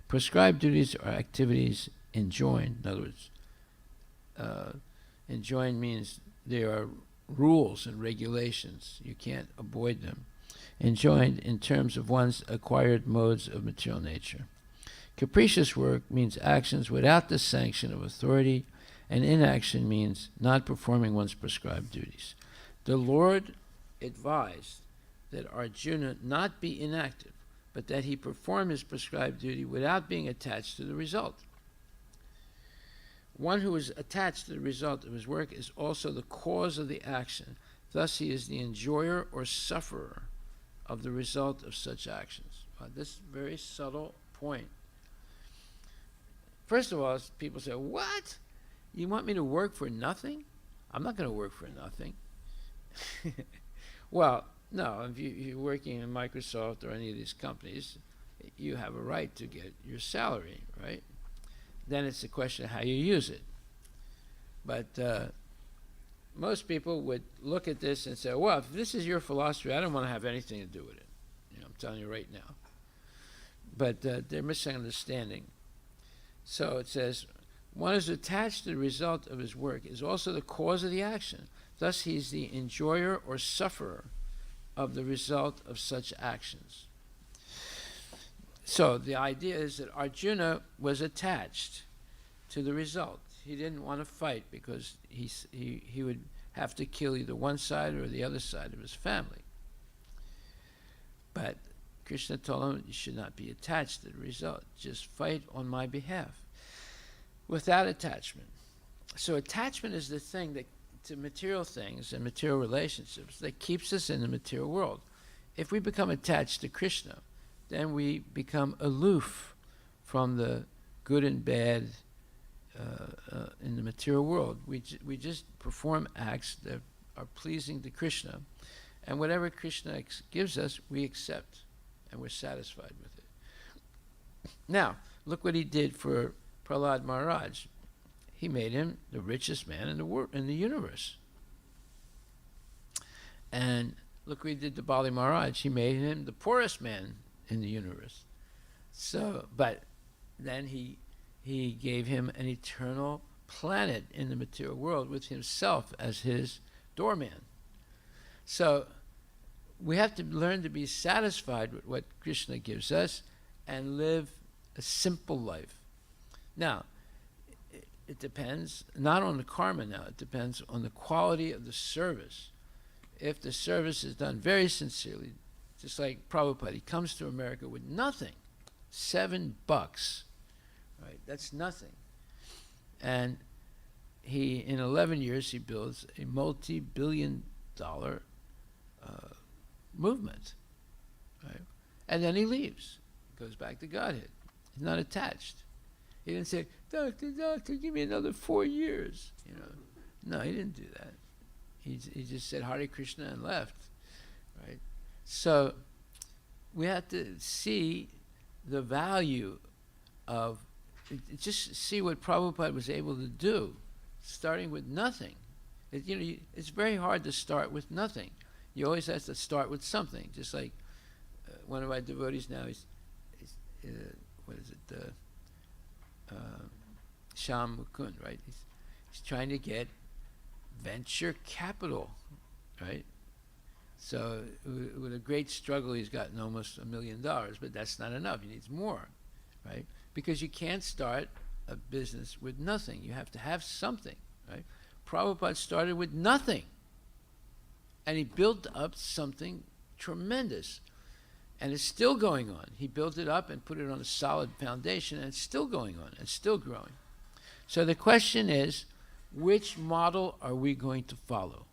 Prescribed duties are activities enjoined. In other words, enjoined means there are rules and regulations. You can't avoid them. Enjoined in terms of one's acquired modes of material nature. Capricious work means actions without the sanction of authority, and inaction means not performing one's prescribed duties. The Lord advised that Arjuna not be inactive, but that he perform his prescribed duty without being attached to the result. One who is attached to the result of his work is also the cause of the action. Thus he is the enjoyer or sufferer of the result of such actions. This very subtle point. First of all, people say, what? You want me to work for nothing? I'm not going to work for nothing. Well, no, if you're working in Microsoft or any of these companies, you have a right to get your salary, right? Then it's a question of how you use it. But most people would look at this and say, well, if this is your philosophy, I don't want to have anything to do with it. I'm telling you right now. But they're misunderstanding. So it says, one is attached to the result of his work is also the cause of the action. Thus he is the enjoyer or sufferer of the result of such actions. So the idea is that Arjuna was attached to the result. He didn't want to fight because he would have to kill either one side or the other side of his family. But Krishna told him, you should not be attached to the result. Just fight on my behalf without attachment. So attachment is the thing that, to material things and material relationships, that keeps us in the material world. If we become attached to Krishna, then we become aloof from the good and bad in the material world. We just perform acts that are pleasing to Krishna, and whatever Krishna gives us, we accept, and we're satisfied with it. Now, look what he did for Prahlad Maharaj. He made him the richest man in the universe. And look what he did to Bali Maharaj. He made him the poorest man in the universe. So, but then he gave him an eternal planet in the material world with himself as his doorman. So we have to learn to be satisfied with what Krishna gives us and live a simple life. Now, it depends not on the karma now, it depends on the quality of the service. If the service is done very sincerely, just like Prabhupada, he comes to America with nothing, $7, right? That's nothing. And he, in 11 years, he builds a multi-billion-dollar movement, right? And then he leaves, goes back to Godhead. He's not attached. He didn't say, doctor, give me another 4 years. No, he didn't do that. He just said Hare Krishna and left, right? So we have to see the value of just see what Prabhupada was able to do, starting with nothing. It's very hard to start with nothing. You always have to start with something. Just like one of our devotees now, he's Sham Mukund, right? He's trying to get venture capital, right? So with a great struggle, he's gotten almost $1 million, but that's not enough. He needs more, right? Because you can't start a business with nothing. You have to have something, right? Prabhupada started with nothing, and he built up something tremendous, and it's still going on. He built it up and put it on a solid foundation, and it's still going on and still growing. So the question is, which model are we going to follow?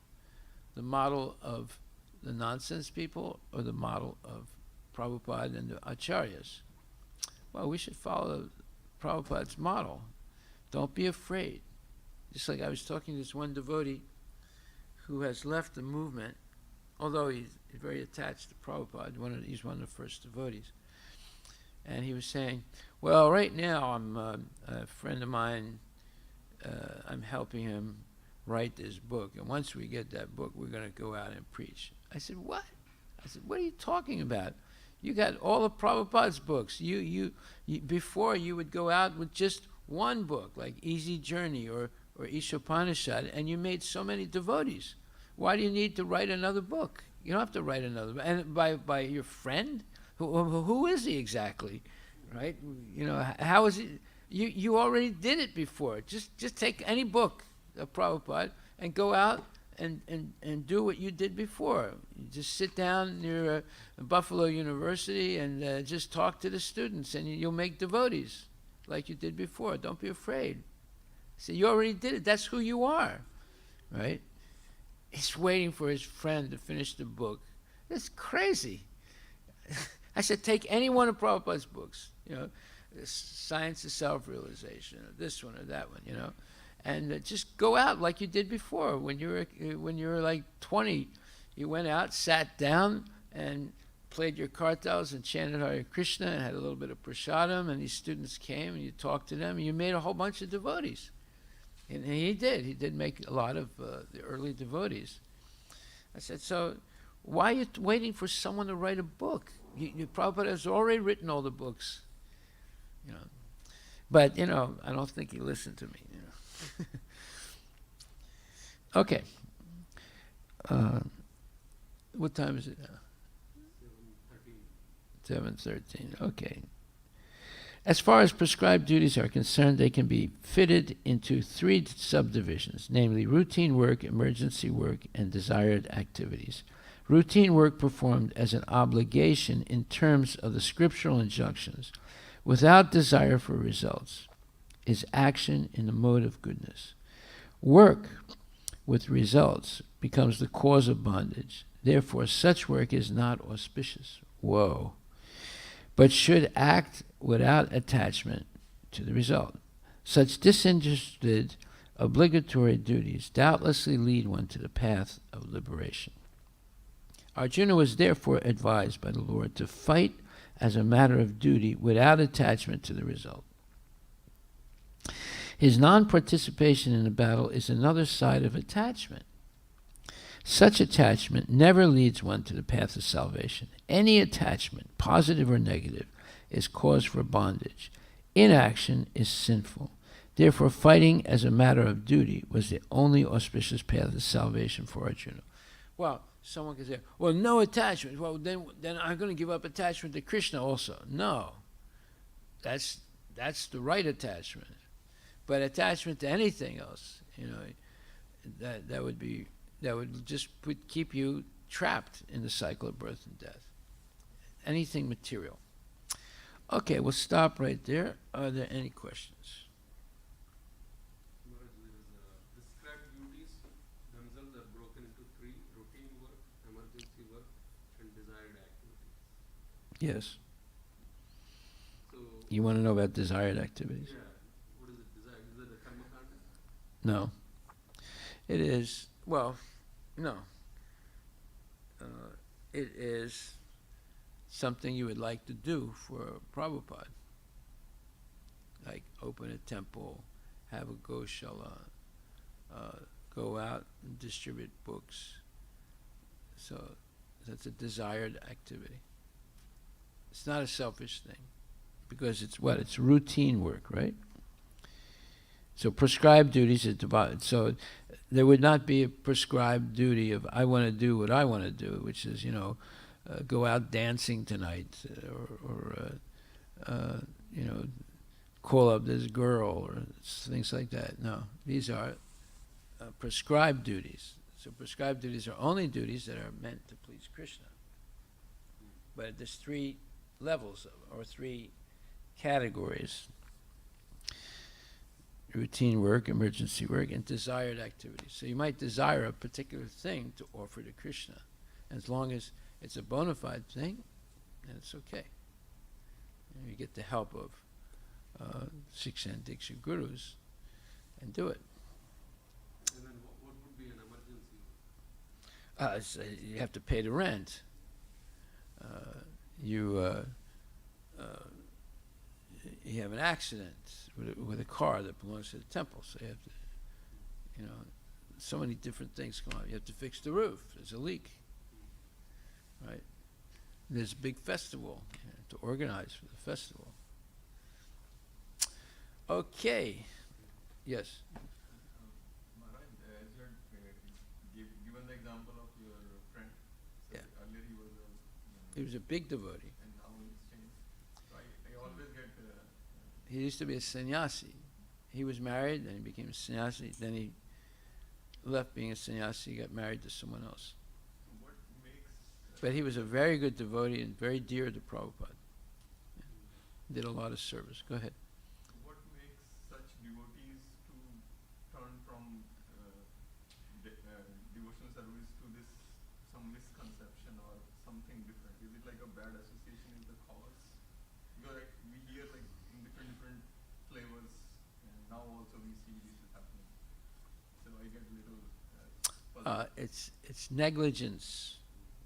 The model of the nonsense people or the model of Prabhupada and the acharyas? Well, we should follow Prabhupada's model. Don't be afraid. Just like I was talking to this one devotee who has left the movement, although he's very attached to Prabhupada. He's one of the first devotees. And he was saying, well, right now I'm a friend of mine, I'm helping him write this book. And once we get that book, we're going to go out and preach. I said, what? I said, what are you talking about? You got all of Prabhupada's books. You before you would go out with just one book, like Easy Journey or Ishopanishad, and you made so many devotees. Why do you need to write another book? You don't have to write another book. And by your friend? Who is he exactly? Right? How is he? You already did it before. Just take any book of Prabhupada and go out and do what you did before. You just sit down near Buffalo University and just talk to the students, and you'll make devotees like you did before. Don't be afraid. So you already did it. That's who you are, right? He's waiting for his friend to finish the book. It's crazy. I said, take any one of Prabhupada's books, Science of Self-Realization, or this one or that one, and just go out like you did before. When you were like 20, you went out, sat down, and played your kartals and chanted Hare Krishna and had a little bit of prasadam, and these students came and you talked to them, and you made a whole bunch of devotees. And he did make a lot of the early devotees. I said, so why are you waiting for someone to write a book? Prabhupada has already written all the books. But, I don't think he listened to me. Okay. What time is it now? 7:13. Okay. As far as prescribed duties are concerned, they can be fitted into 3 subdivisions, namely routine work, emergency work, and desired activities. Routine work performed as an obligation in terms of the scriptural injunctions, without desire for results, is action in the mode of goodness. Work with results becomes the cause of bondage. Therefore, such work is not auspicious. Whoa. But should act without attachment to the result. Such disinterested, obligatory duties doubtlessly lead one to the path of liberation. Arjuna was therefore advised by the Lord to fight as a matter of duty without attachment to the result. His non-participation in the battle is another side of attachment. Such attachment never leads one to the path of salvation. Any attachment, positive or negative, is cause for bondage. Inaction is sinful. Therefore, fighting as a matter of duty was the only auspicious path of salvation for Arjuna. Well, someone can say, well, no attachment. Well, then I'm going to give up attachment to Krishna also. No. That's the right attachment. But attachment to anything else, that would just keep you trapped in the cycle of birth and death. Anything material. Okay, we'll stop right there. Are there any questions? Maharaj, there is prescribed duties themselves are broken into 3: routine work, emergency work, and desired activities. Yes. So, You want to know about desired activities? yeah, what is it desired? Is it a karma kanda? No. It is, well, no. It is something you would like to do for Prabhupada. Like open a temple, have a Goshala, go out and distribute books. So that's a desired activity. It's not a selfish thing. Because it's what? It's routine work, right? So prescribed duties are divided. So there would not be a prescribed duty of I want to do what I want to do, which is, go out dancing tonight, or call up this girl, or things like that. No, these are prescribed duties. So prescribed duties are only duties that are meant to please Krishna. But there's 3 levels, or 3 categories: routine work, emergency work, and desired activities. So you might desire a particular thing to offer to Krishna. As long as it's a bona fide thing, then it's okay. You get the help of Shiksha and Diksha gurus and do it. And then what would be an emergency? So you have to pay the rent. You have an accident with a car that belongs to the temple, so you have to, so many different things come up. You have to fix the roof. There's a leak, right? There's a big festival. You have to organize for the festival. Okay. Yes. Maharaj, as you had given the example of your friend, so Yeah. earlier he was He was a big devotee. and now he's changed. So I always get He used to be a sannyasi. He was married, then he became a sannyasi. Then he left being a sannyasi, got married to someone else. what makes But he was a very good devotee and very dear to Prabhupada. Yeah. Did a lot of service. Go ahead. what makes such devotees to It's negligence,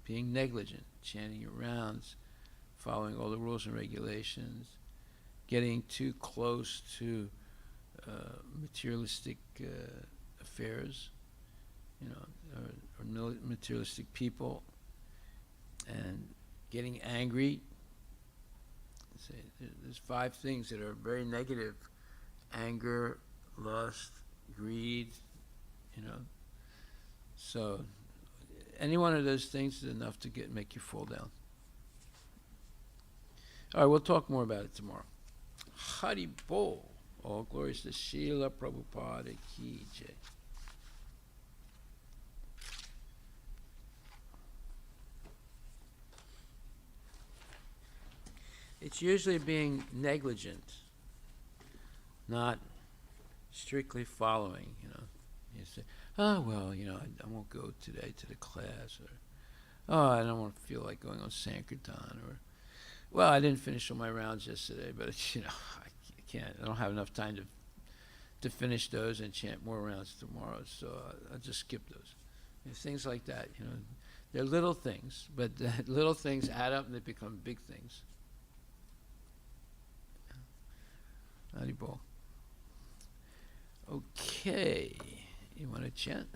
being negligent, chanting your rounds, following all the rules and regulations, getting too close to materialistic affairs, or materialistic people, and getting angry. There's 5 things that are very negative: anger, lust, greed. So any one of those things is enough to make you fall down. All right, we'll talk more about it tomorrow. Hari Bol. All glories to Srila Prabhupada Ki Jai. It's usually being negligent, not strictly following, You say, oh, well, I won't go today to the class, or, oh, I don't want to feel like going on Sankirtan, or, well, I didn't finish all my rounds yesterday, but, I can't. I don't have enough time to finish those and chant more rounds tomorrow, so I'll just skip those. Things like that, They're little things, but little things add up and they become big things. Haribol. Okay, you want to chant?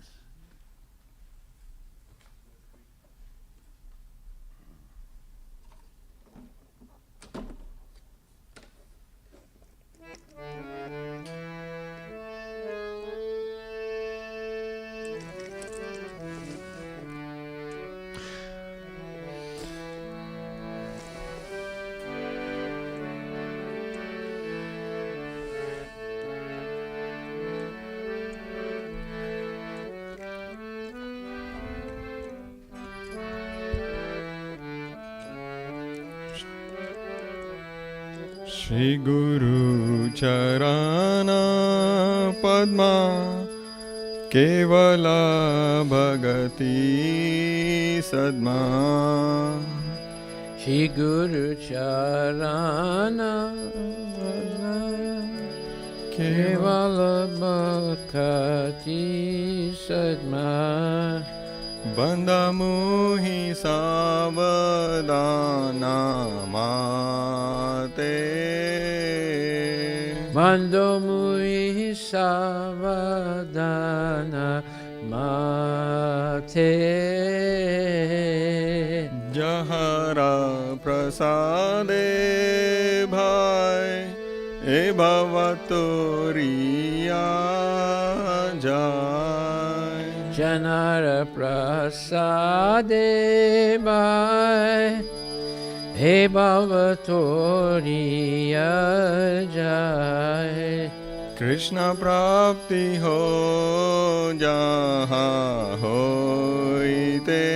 Shri Guru Charana Padma Kevala Bhagati Sadma Shri Guru Charana Kevala Bhakti Sadma Banda Muhi Savadana Mate Bando Mui Savadana Mate Jahara Prasade Bhai E Bhavatoriya Jai Janara Prasade Bhai He Bhavatoriya Jai Krishna Prapti Ho Jaha Hoite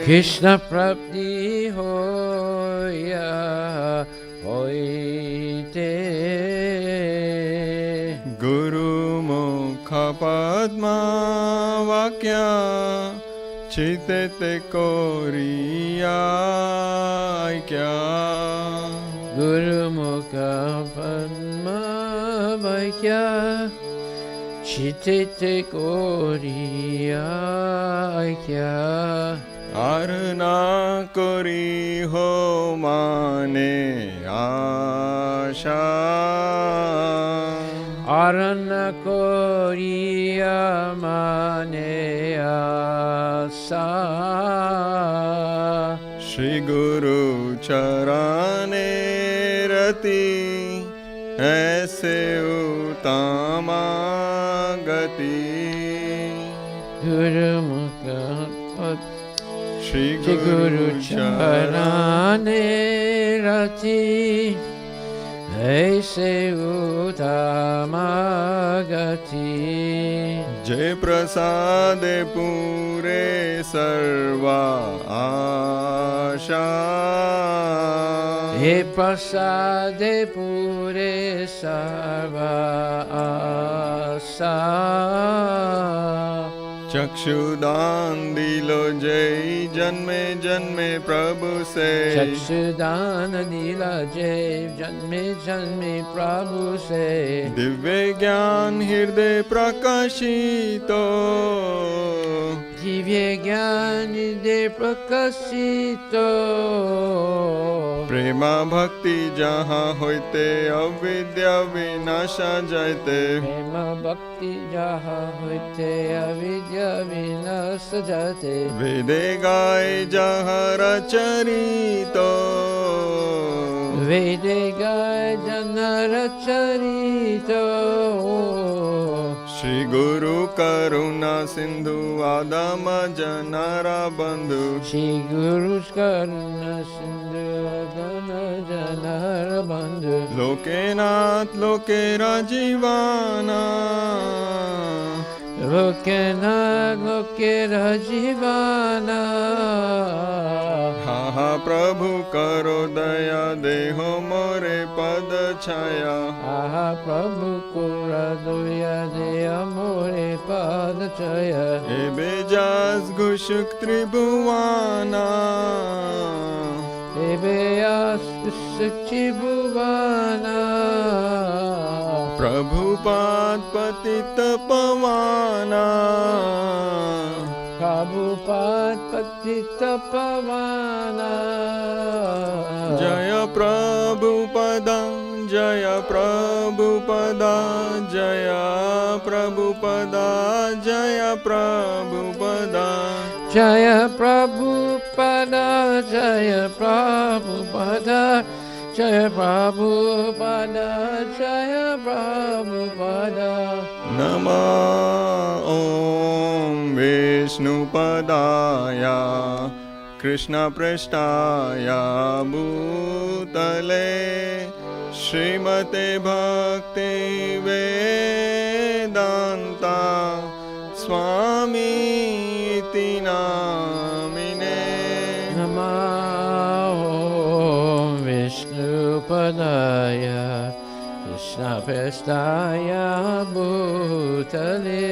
Krishna Prapti Hoya Hoite Guru Mukha Padma Vakya Chitete Koriya Aikya Guru Mukha Padma Vaikya Chitete Koriya Aikya Arna Kori Ho Mane Asha Arana Koriya Mane Asa Shri Guru Charane Rati Aise Utama Gati Guru Mukha Shri Guru Charane Rati Aise Utama Gati Jai Prasade Pure Sarva Asha He Prasade Pure Sarva Asa चक्षुदान दिलो जय जन्मे जन्मे प्रभु से चक्षुदान दिला जय जन्मे जन्मे प्रभु से दिव्य ज्ञान हृदय प्रकाशितो दिव्य ज्ञान दे प्रकाशित प्रेमा भक्ति जहाँ होते अविद्या विनाशा जाते प्रेम भक्ति जहाँ होते अविद्या विनाश जाते वेदे गाय जहाँ रचरितो वेदे गाय जनर चरित श्री गुरु करुणा सिंधु आदम जनारा बंधु श्री गुरु करुणा सिंधु आदम जनर बंधु लोकेनाथ लोकेरा जीवाना लोकेनाथ लोकेरा जीवाना हा प्रभु करो दया देहो मोरे पद छाया आहा प्रभु कुरा दया दे मोरे पाद छाया एबे जास घुषुक त्रिभुवाना एबे आस्ति भुवाना प्रभुपाद पतित पवाना प्रभुपाद पतित पवाना जय प्रभुपदा जय प्रभुपदा जय प्रभुपदा जय प्रभुपदा जय प्रभुपदा जय प्रभुपदा जय प्रभुपदा जय प्रभुपदा नमः ॐ विष्णुपदाय कृष्णपृष्ठाय भूतले श्रीमते भक्ति वेदान्ता स्वामीति नामिने नमः ॐ विष्णुपदाय कृष्णपृष्ठाय भूतले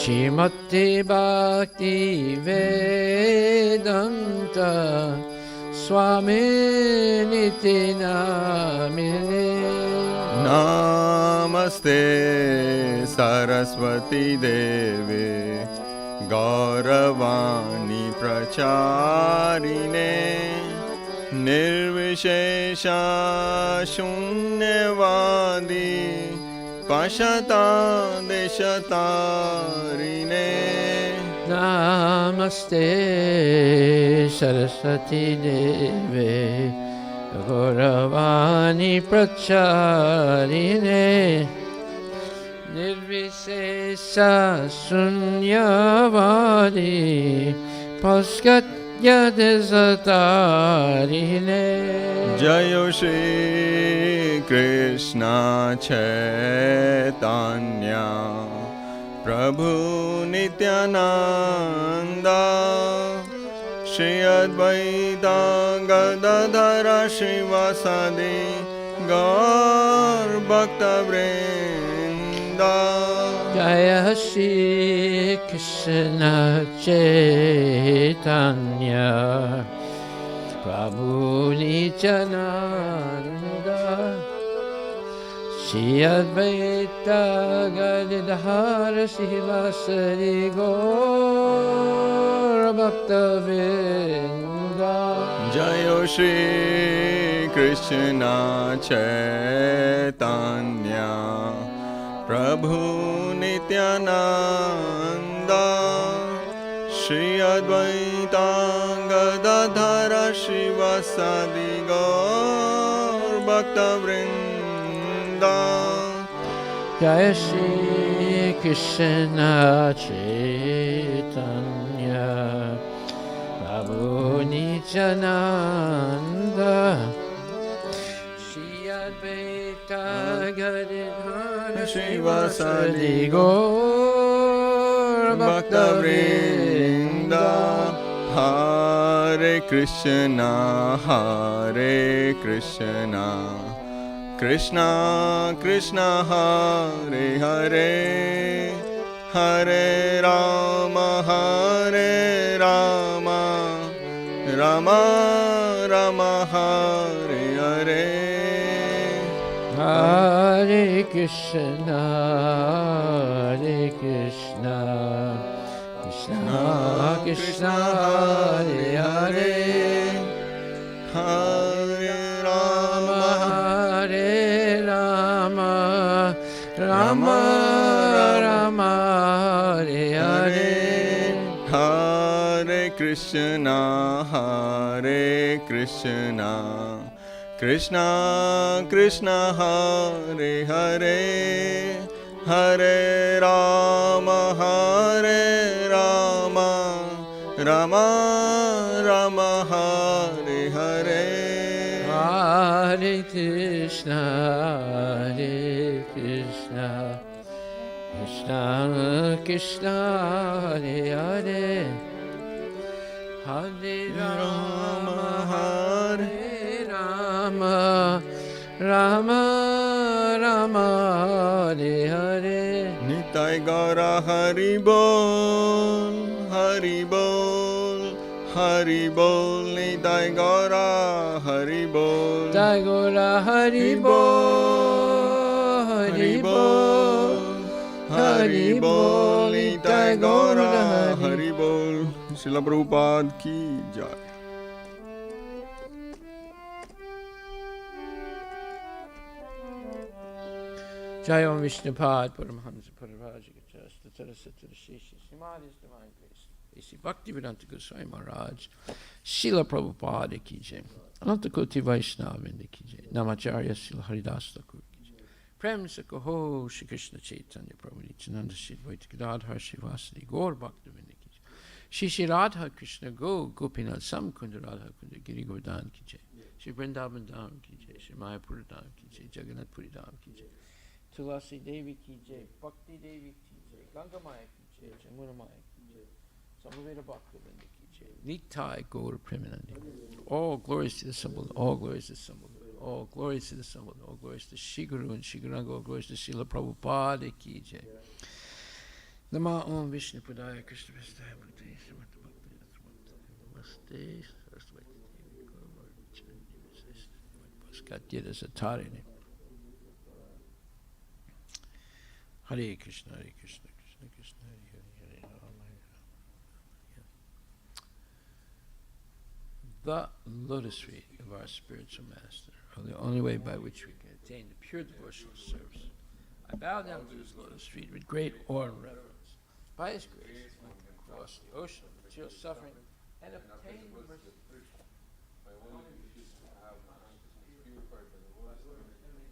श्रीमते भक्ति वेदान्ता स्वामीति नामिने नमस्ते सरस्वती देवे गौरवाणी प्रचारिणे निर्विशेषा शून्यवादी पाशता देशतारिणे नमस्ते सरस्वती देवे गौरवाणी प्रचारिणे निर्विशेष शून्यवादी पाश्चात्य देशतारिणे जय श्री कृष्ण चैतन्य प्रभु नित्यानंद श्री अद्वैत गदाधर श्रीवासादि गौर भक्तवृंद जय श्री कृष्ण चैतन्य प्रभु नित्यानंद श्री अद्वैत गदाधर श्रीवासादि गौर भक्तवृंद जय श्री कृष्ण चैतन्य प्रभु नित्यानंद श्री अद्वैत गदाधर श्रीवासादि गौर भक्तवृंद जय श्री कृष्ण चैतन्य प्रभु नित्यानंद श्री अद्वैत गदाधर श्रीवासादि गौर भक्तवृंद हरे Krishna Krishna Krishna Hare Hare Hare Rama, Hare Rama, Rama Rama, Hare Hare. Hare Krishna, Hare Krishna, Krishna Krishna, Hare Hare, Hare Rama, Hare Rama, Rama Rama, Hare Hare. Hare Krishna, Hare Krishna, Krishna Krishna, Hare Hare, Hare Rama, Hare Rama, Rama Rama, Hare Hare. Hare Krishna, Hare Krishna, Krishna Krishna, Hare Hare, Hare Rama, Hare Rama, Rama Rama, Hare Hare. Nitai Gaura Hari Bol, Hari Bol, Hari Bol, Nitai Gaura Hari Bol, Jai Gaura Hari Bol, Hari Bol, Hari Bol, Nitai Gaura Hari Bol. Srila Prabhupada ki jai. Jai Om Vishnupad Paramahamsa Parivajikachasta Tarasatara Shishi Simadi's Divine Grace A.C. Bhaktivedanta Goswami Maharaj Srila Prabhupada Ki Jai Ananta Koti Vaishnavinda Ki Jai Namacharya Srila Haridas Thakur Ki Jai Prem Sakaho Shri Krishna Chaitanya Prabhu Nityananda Shri Advaita Gadadhar Shivasadi Gaur Bhaktivedanta Ki Jai Shri Shri Radha Krishna Go Gopinath Samkunda Radha Kunda Giri Govardhan Ki Jai Shri Vrindavan Dham Ki Jai Shri Mayapur Dham Ki Jai Jagannath Puri Dham Ki Jai Tulasi Devi Ki Jai, Bhakti Devi Ki Jai, Ganga Maya Ki Jai, Jamuna Maya Ki Jai, Samaveda Bhaktivedanta Ki Jai, Nitai Gaur Premanandi. All glories to the symbol, all glories to the symbol, all glories to the symbol, all glories to Shri Guru and Shri Guranga, all glories to Srila Prabhupada Ki Jai. Nama Om Vishnu Padaya Krishna Vastaya Bhakti Srimati Bhakti Namaste Saraswati Devi Guru Paskatya Satari. Hare Krishna, Hare Krishna, Krishna Krishna, Hare Hare, Hare Rama, Hare Rama. The lotus feet of our spiritual master are the only way by which we can attain the pure devotional service. I bow down to his lotus feet with great awe and reverence. By his grace, I can cross the ocean of material suffering and obtain mercy. My only wish is to have my consciousness purified by the lotus feet.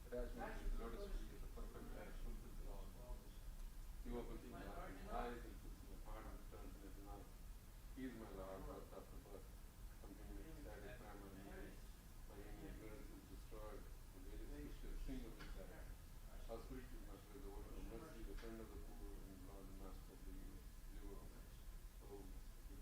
Attachment to the lotus feet is the perfect action to the all knowledge. He opens my eyes and puts my heart and turns in his mouth. He is my Lord, birth after birth. Continuing to satisfy my needs. My human ignorance is destroyed. The various fishes sing of his sight. How sweet is my devotion of mercy, the friend of the poor, and Lord and Master of the universe. Oh, the